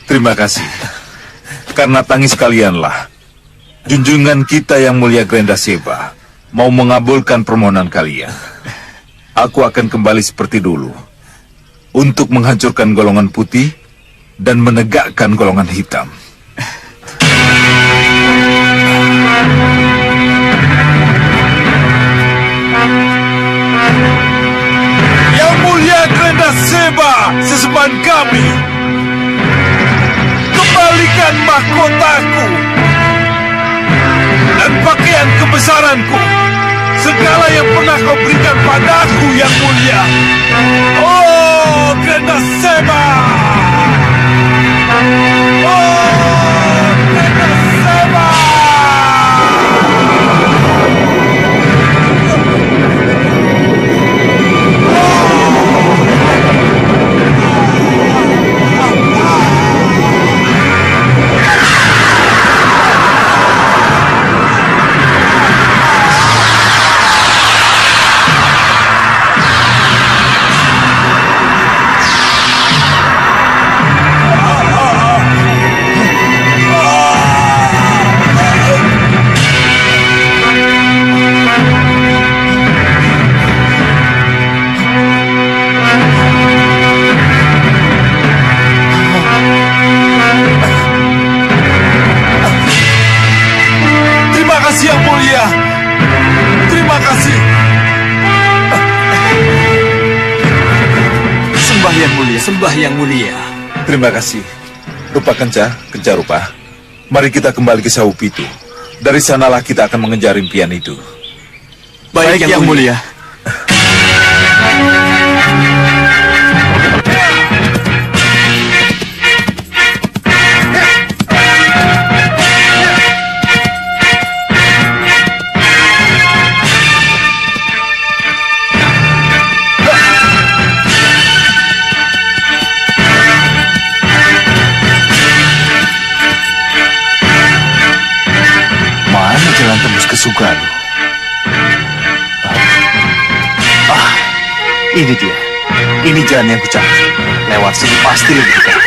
Speaker 12: Terima kasih. Karena tangis kalianlah, junjungan kita yang mulia Grendaseba mau mengabulkan permohonan kalian. Aku akan kembali seperti dulu untuk menghancurkan golongan putih dan menegakkan golongan hitam.
Speaker 11: Yang mulia Grendaseba, sesembahan kami, kembalikan mahkotaku dan pakaian kebesaranku, segala yang pernah kau berikan padaku yang mulia. Oh, Grendaseba! Oh, Grendaseba! Yang mulia, terima kasih.
Speaker 1: Sembah yang mulia.
Speaker 11: Sembah yang mulia.
Speaker 12: Terima kasih. Rupa Kenca Rupa. Mari kita kembali ke Saupitu. Dari sanalah kita akan mengejar impian itu.
Speaker 1: Baik yang mulia.
Speaker 8: Jalan tembus ke Sugalu. Ini dia. Ini jalan yang kucari. Lewat sini pasti lebih dekat.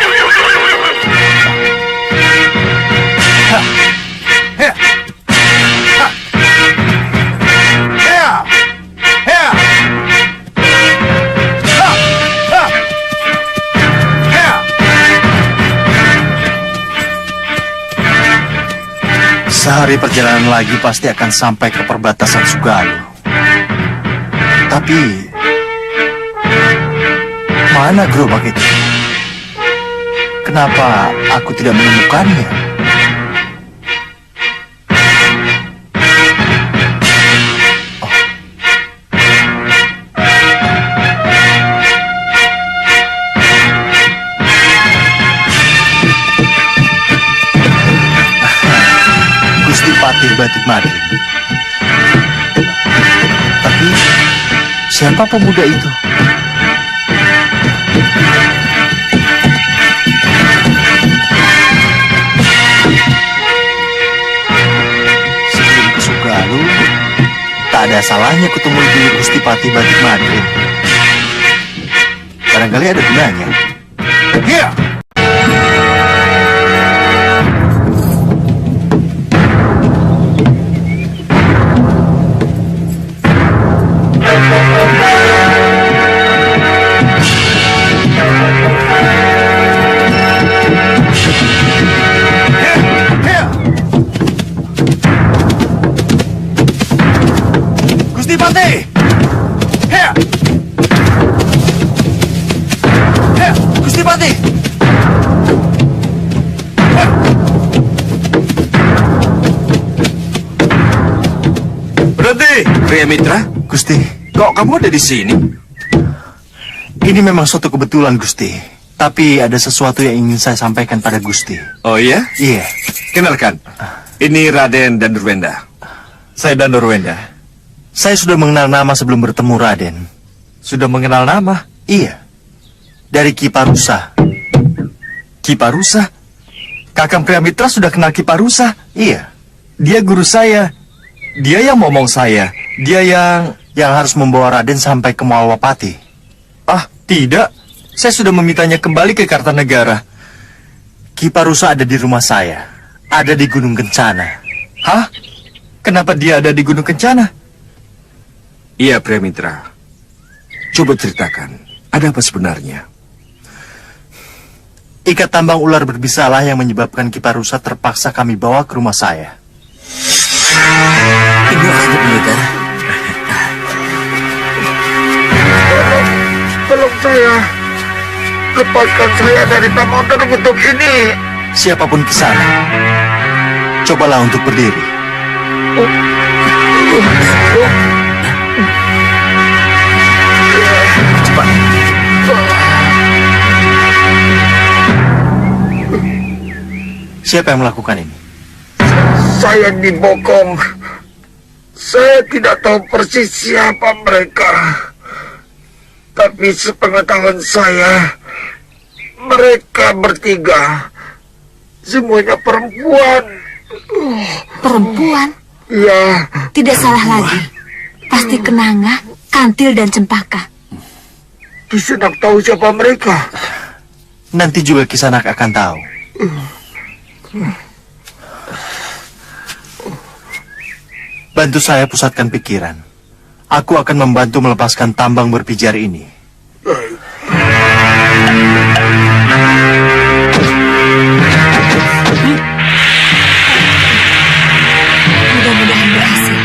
Speaker 8: Sehari perjalanan lagi pasti akan sampai ke perbatasan Sugalu. Tapi mana gerobak itu? Kenapa aku tidak menemukannya? Batik Madrid. Tapi siapa pemuda itu? Sebelum ke Sugalu, tak ada salahnya ketemu dulu Gusti Patih Batik Madrid. Barangkali ada gunanya.
Speaker 1: Iya.
Speaker 8: Gusti Patih! Hea! Hea! Gusti Patih!
Speaker 1: Berhenti, Pria Mitra.
Speaker 8: Gusti,
Speaker 1: Kok kamu ada di sini?
Speaker 8: ini memang suatu kebetulan, Gusti. Tapi ada sesuatu yang ingin saya sampaikan pada Gusti.
Speaker 1: Oh iya?
Speaker 8: Iya.
Speaker 1: Kenalkan, ini Raden Danurwenda.
Speaker 8: Saya Danurwenda. Saya sudah mengenal nama sebelum bertemu Raden.
Speaker 1: Sudah mengenal nama?
Speaker 8: Iya. Dari Ki Parusa.
Speaker 5: Ki Parusa? Kakang Priamitra sudah kenal Ki Parusa?
Speaker 8: Iya.
Speaker 5: Dia guru saya. Dia yang momong saya. Dia yang
Speaker 8: harus membawa Raden sampai ke Malwapati.
Speaker 5: Ah, tidak. Saya sudah memintanya kembali ke Kartanegara.
Speaker 8: Ki Parusa ada di rumah saya. Ada di Gunung Kencana.
Speaker 5: Hah? Kenapa dia ada di Gunung Kencana?
Speaker 1: Iya, Pria Mitra. Coba ceritakan, ada apa sebenarnya?
Speaker 8: Ikat tambang ular berbisalah yang menyebabkan Ki Parusa terpaksa kami bawa ke rumah saya.
Speaker 6: Ibu ada militer.
Speaker 11: Tolong saya. Lepaskan saya dari tambang terkutuk ini.
Speaker 8: Siapapun ke sana, cobalah untuk berdiri. Cepat. Siapa yang melakukan ini?
Speaker 11: Saya dibokong. Saya tidak tahu persis siapa mereka. Tapi sepengetahuan saya, mereka bertiga semuanya perempuan.
Speaker 10: Perempuan?
Speaker 11: Ya.
Speaker 10: Tidak salah lagi. Pasti Kenanga, Kantil, dan Cempaka.
Speaker 11: Kisanak tahu siapa mereka?
Speaker 8: Nanti juga Kisanak akan tahu. Bantu saya pusatkan pikiran. Aku akan membantu melepaskan tambang berpijar ini.
Speaker 10: Mudah-mudahan berhasil.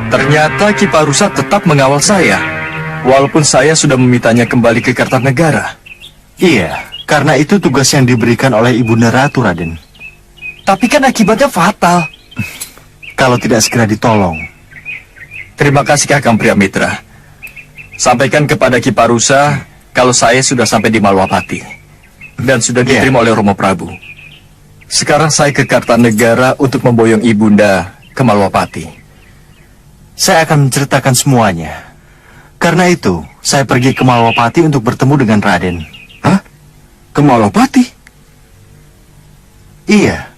Speaker 5: Ternyata Ki Parusa tetap mengawal saya, walaupun saya sudah memintanya kembali ke Kartanegara.
Speaker 8: Iya, karena itu tugas yang diberikan oleh Ibunda Ratu, Raden.
Speaker 5: Tapi kan akibatnya fatal.
Speaker 8: Kalau tidak segera ditolong.
Speaker 5: Terima kasih Kakang Priamitra. Sampaikan kepada Ki Parusa
Speaker 1: kalau saya sudah sampai di Malwapati dan sudah diterima oleh Romo Prabu. Sekarang saya ke Kartanegara untuk memboyong ibunda ke Malwapati.
Speaker 8: Saya akan menceritakan semuanya. Karena itu, saya pergi ke Malwapati untuk bertemu dengan Raden.
Speaker 1: Hah? Ke Malwapati?
Speaker 8: Iya.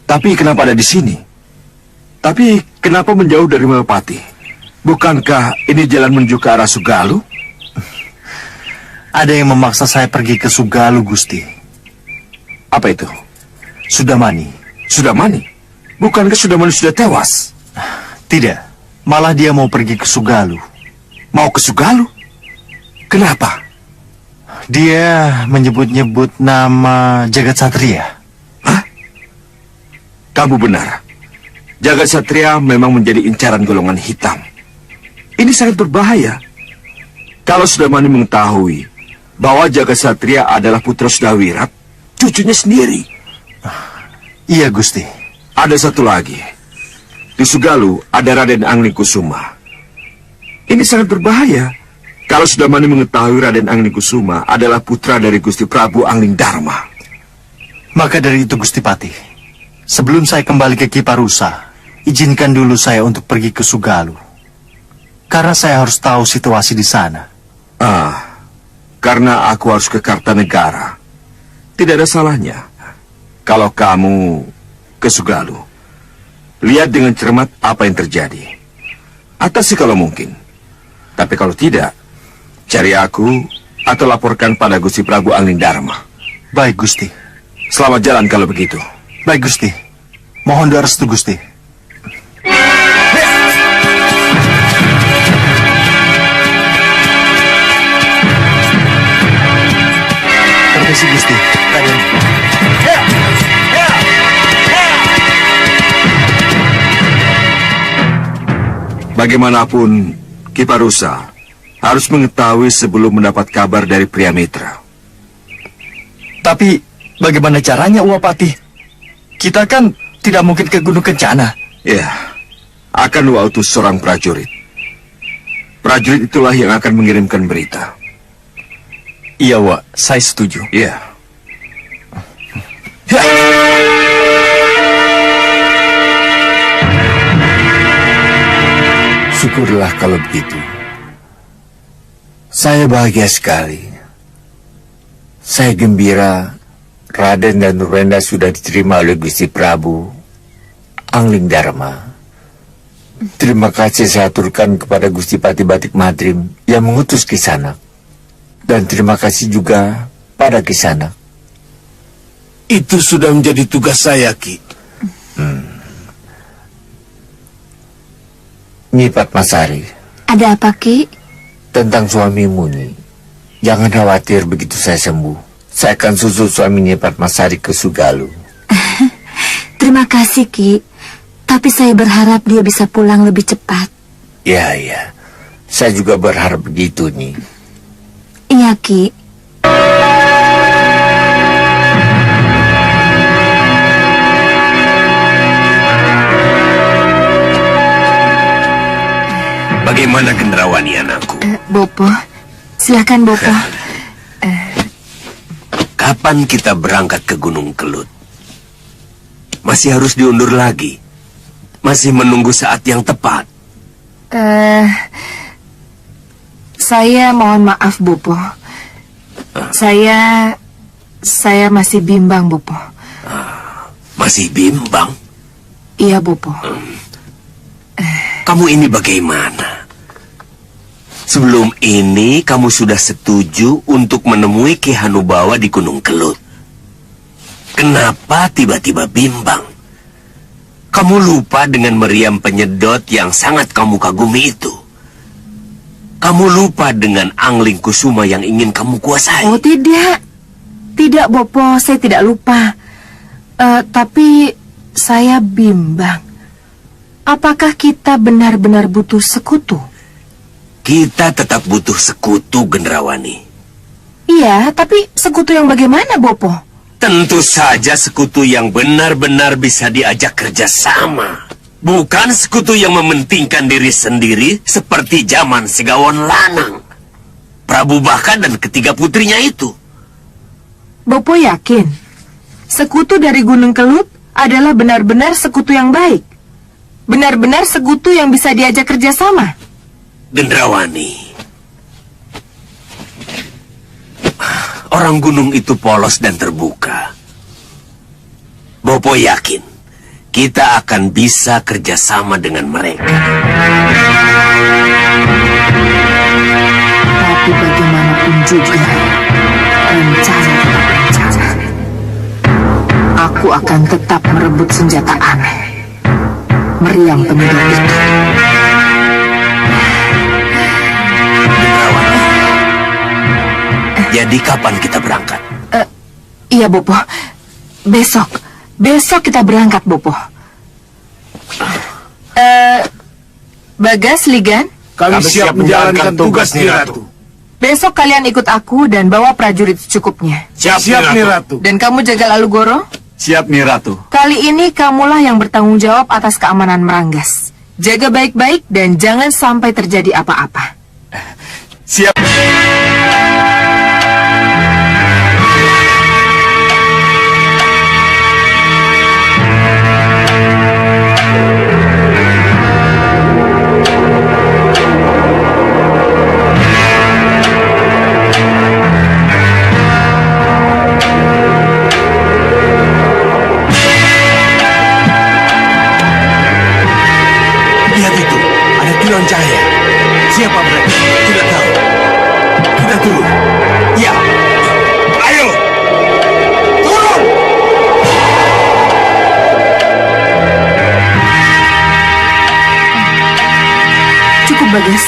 Speaker 1: Tapi kenapa ada di sini? Tapi kenapa menjauh dari Malwapati? Bukankah ini jalan menuju ke arah Sugalu?
Speaker 8: Ada yang memaksa saya pergi ke Sugalu, Gusti.
Speaker 1: Apa itu?
Speaker 8: Sudamani.
Speaker 1: Sudamani? Bukankah Sudamani sudah tewas?
Speaker 8: Tidak. Malah dia mau pergi ke Sugalu.
Speaker 1: Mau ke Sugalu? Kenapa?
Speaker 8: Dia menyebut-nyebut nama Jagat Satria.
Speaker 1: Hah? Kamu benar. Jagat Satria memang menjadi incaran golongan hitam. Ini sangat berbahaya. Kalau Sudamani mengetahui bahwa Jagat Satria adalah putra Sudawirat, cucunya sendiri.
Speaker 8: Iya, Gusti.
Speaker 1: Ada satu lagi. Di Sugalu ada Raden Angling-Kusuma. Ini sangat berbahaya. Kalau Sudamani mengetahui Raden Angling-Kusuma adalah putra dari Gusti Prabu Angling Dharma.
Speaker 8: Maka dari itu, Gusti Patih, sebelum saya kembali ke Kiparusa, izinkan dulu saya untuk pergi ke Sugalu. Karena saya harus tahu situasi di sana.
Speaker 1: Karena aku harus ke Kartanegara. Tidak ada salahnya kalau kamu ke Sugalu. Lihat dengan cermat apa yang terjadi. Atasi kalau mungkin. Tapi kalau tidak, cari aku atau laporkan pada Gusti Prabu Angling Dharma.
Speaker 8: Baik, Gusti.
Speaker 1: Selamat jalan kalau begitu.
Speaker 8: Baik, Gusti. Mohon doa restu, Gusti. Permisi, Gusti. Raden.
Speaker 1: Bagaimanapun, Kiparusa harus mengetahui sebelum mendapat kabar dari pria mitra.
Speaker 13: Tapi bagaimana caranya, Uwapati? Kita kan tidak mungkin ke Gunung Kencana.
Speaker 1: Ya, akan utus seorang prajurit. Prajurit itulah yang akan mengirimkan berita.
Speaker 13: Iya, Wak. Saya setuju.
Speaker 1: Iya.
Speaker 4: Syukurlah kalau begitu. Saya bahagia sekali. Saya gembira Raden dan Nurenda sudah diterima oleh Gusti Prabu Angling Dharma. Terima kasih saya aturkan kepada Gusti Pati Batik Madrim yang mengutus Kisanak. Dan terima kasih juga pada Kisanak.
Speaker 11: Itu sudah menjadi tugas saya, Ki.
Speaker 4: Nyi Padmasari.
Speaker 3: Ada apa, Ki?
Speaker 4: Tentang suamimu, Nyi. Jangan khawatir begitu saya sembuh. Saya akan susul suami Nyi Padmasari ke Sugalu.
Speaker 3: Terima kasih, Ki. Tapi saya berharap dia bisa pulang lebih cepat.
Speaker 4: Ya. Saya juga berharap begitu, Nyi.
Speaker 3: Iya, Ki.
Speaker 4: Bagaimana Gendrawani, anakku?
Speaker 3: Bopo, silakan Bopo.
Speaker 4: Kapan kita berangkat ke Gunung Kelut? Masih harus diundur lagi? Masih menunggu saat yang tepat?
Speaker 3: Saya mohon maaf, Bopo. Saya masih bimbang, Bopo.
Speaker 4: Masih bimbang?
Speaker 3: Iya, Bopo.
Speaker 4: Kamu ini bagaimana? Sebelum ini kamu sudah setuju untuk menemui Ki Hanubawa di Gunung Kelut. Kenapa tiba-tiba bimbang? Kamu lupa dengan meriam penyedot yang sangat kamu kagumi itu. Kamu lupa dengan Angling-Kusuma yang ingin kamu kuasai.
Speaker 3: Oh, tidak. Tidak, Bopo, saya tidak lupa. Tapi saya bimbang. Apakah kita benar-benar butuh sekutu?
Speaker 4: Kita tetap butuh sekutu, Gendrawani.
Speaker 3: Iya, tapi sekutu yang bagaimana, Bopo?
Speaker 4: Tentu saja sekutu yang benar-benar bisa diajak kerjasama. Bukan sekutu yang mementingkan diri sendiri seperti zaman Segawon Lanang. Prabu Baka dan ketiga putrinya itu.
Speaker 3: Bopo yakin sekutu dari Gunung Kelut adalah benar-benar sekutu yang baik? Benar-benar sekutu yang bisa diajak kerjasama?
Speaker 4: Gendrawani, orang gunung itu polos dan terbuka. Bopo yakin kita akan bisa kerjasama dengan mereka.
Speaker 3: Tapi bagaimanapun juga, rencana tetap rencana. Aku akan tetap merebut senjata aneh, meriam penyedot itu.
Speaker 4: Jadi kapan kita berangkat?
Speaker 3: Iya, Bopo. Besok kita berangkat, Bopo. Bagas, Ligan?
Speaker 11: Kami siap menjalankan tugas Nyi Ratu.
Speaker 3: Besok kalian ikut aku dan bawa prajurit secukupnya.
Speaker 11: Siap Nyi Ratu.
Speaker 3: Dan kamu jaga Lalu Goro?
Speaker 13: Siap, Nyi Ratu.
Speaker 3: Kali ini kamulah yang bertanggung jawab atas keamanan Meranggas. Jaga baik-baik dan jangan sampai terjadi apa-apa.
Speaker 13: Siap.
Speaker 1: Lihat itu, ada kilau cahaya. Siapa mereka? Tidak tahu. Kita turun. Ya. Ayo. Turun.
Speaker 3: Cukup, Bagas.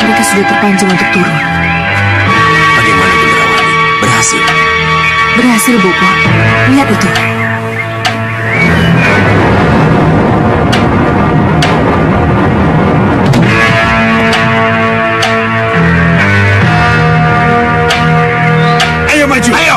Speaker 3: Mereka sudah terpancing untuk turun.
Speaker 4: Bagaimana Gendrawani? Berhasil?
Speaker 3: Berhasil, Bopo. Lihat itu.
Speaker 1: Ayo maju. Ayo.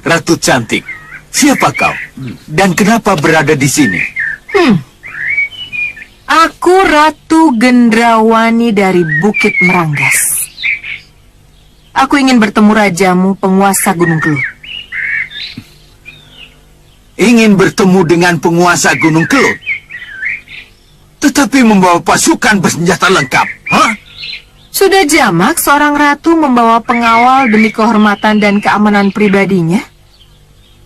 Speaker 2: Ratu cantik, siapa kau? Dan kenapa berada di sini?
Speaker 3: Aku Ratu Gendrawani dari Bukit Meranggas. Aku ingin bertemu rajamu, penguasa Gunung Kelut.
Speaker 2: Ingin bertemu dengan penguasa Gunung Kelut? Tetapi membawa pasukan bersenjata lengkap, hah?
Speaker 3: Sudah jamak seorang ratu membawa pengawal demi kehormatan dan keamanan pribadinya?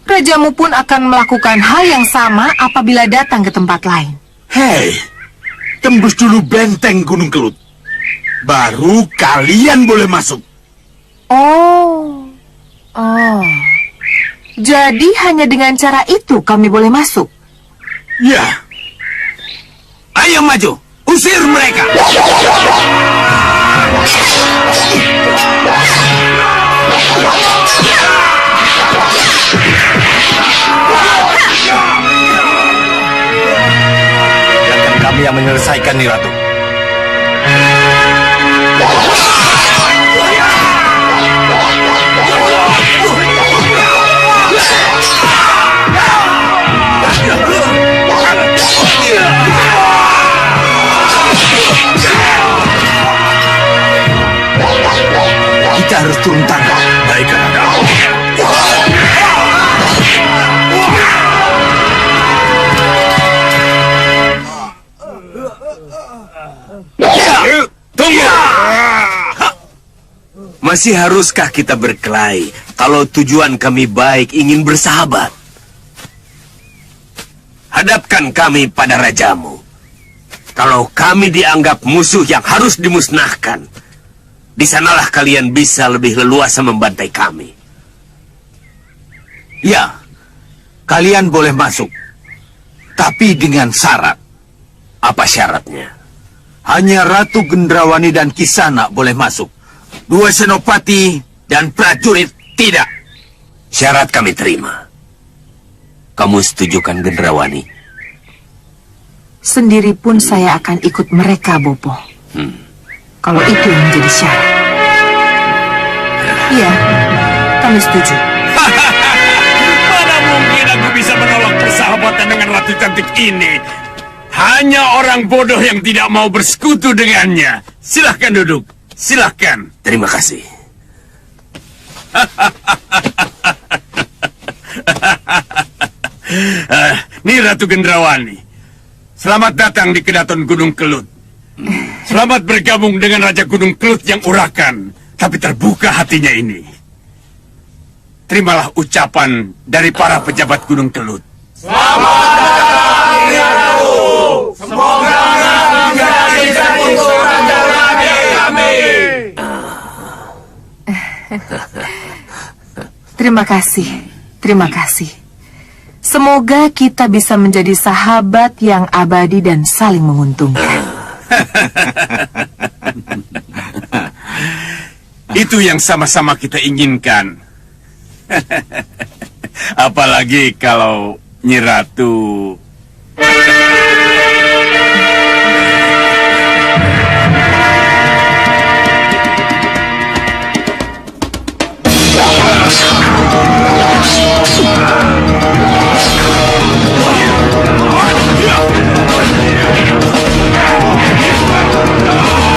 Speaker 3: Rajamu pun akan melakukan hal yang sama apabila datang ke tempat lain.
Speaker 1: Hei, tembus dulu benteng Gunung Kelut. Baru kalian boleh masuk.
Speaker 3: Oh. Jadi hanya dengan cara itu kami boleh masuk?
Speaker 1: Ya.
Speaker 2: Ayo maju, usir mereka!
Speaker 1: Biarkan kami yang menyelesaikan, Nyi Ratu.
Speaker 2: Kita harus turun tangan.
Speaker 1: Baik, Kakak.
Speaker 4: Tunggu! Masih haruskah kita berkelahi kalau tujuan kami baik ingin bersahabat? Hadapkan kami pada rajamu. Kalau kami dianggap musuh yang harus dimusnahkan, di sanalah kalian bisa lebih leluasa membantai kami.
Speaker 2: Ya, kalian boleh masuk. Tapi dengan syarat.
Speaker 4: Apa syaratnya?
Speaker 2: Hanya Ratu Gendrawani dan Kisana boleh masuk. Dua senopati dan prajurit tidak.
Speaker 4: Syarat kami terima. Kamu setujukan Gendrawani?
Speaker 3: Sendiri pun saya akan ikut mereka, Bopo. Kalau itu yang menjadi syarat. Iya, kami setuju.
Speaker 4: Mana mungkin aku bisa menolak persahabatan dengan ratu cantik ini? Hanya orang bodoh yang tidak mau bersekutu dengannya. Silahkan duduk. Silahkan. Terima kasih. Nih Ratu Gendrawani. Selamat datang di Kedaton Gunung Kelut. Selamat bergabung dengan Raja Gunung Kelut yang urakan, tapi terbuka hatinya ini. Terimalah ucapan dari para pejabat Gunung Kelut.
Speaker 11: Selamat datang, Ratu. Semoga menjadi satu raja lagi kami.
Speaker 3: Terima kasih, terima kasih. Semoga kita bisa menjadi sahabat yang abadi dan saling menguntungkan.
Speaker 4: Itu yang sama-sama kita inginkan. Apalagi kalau Nyi Ratu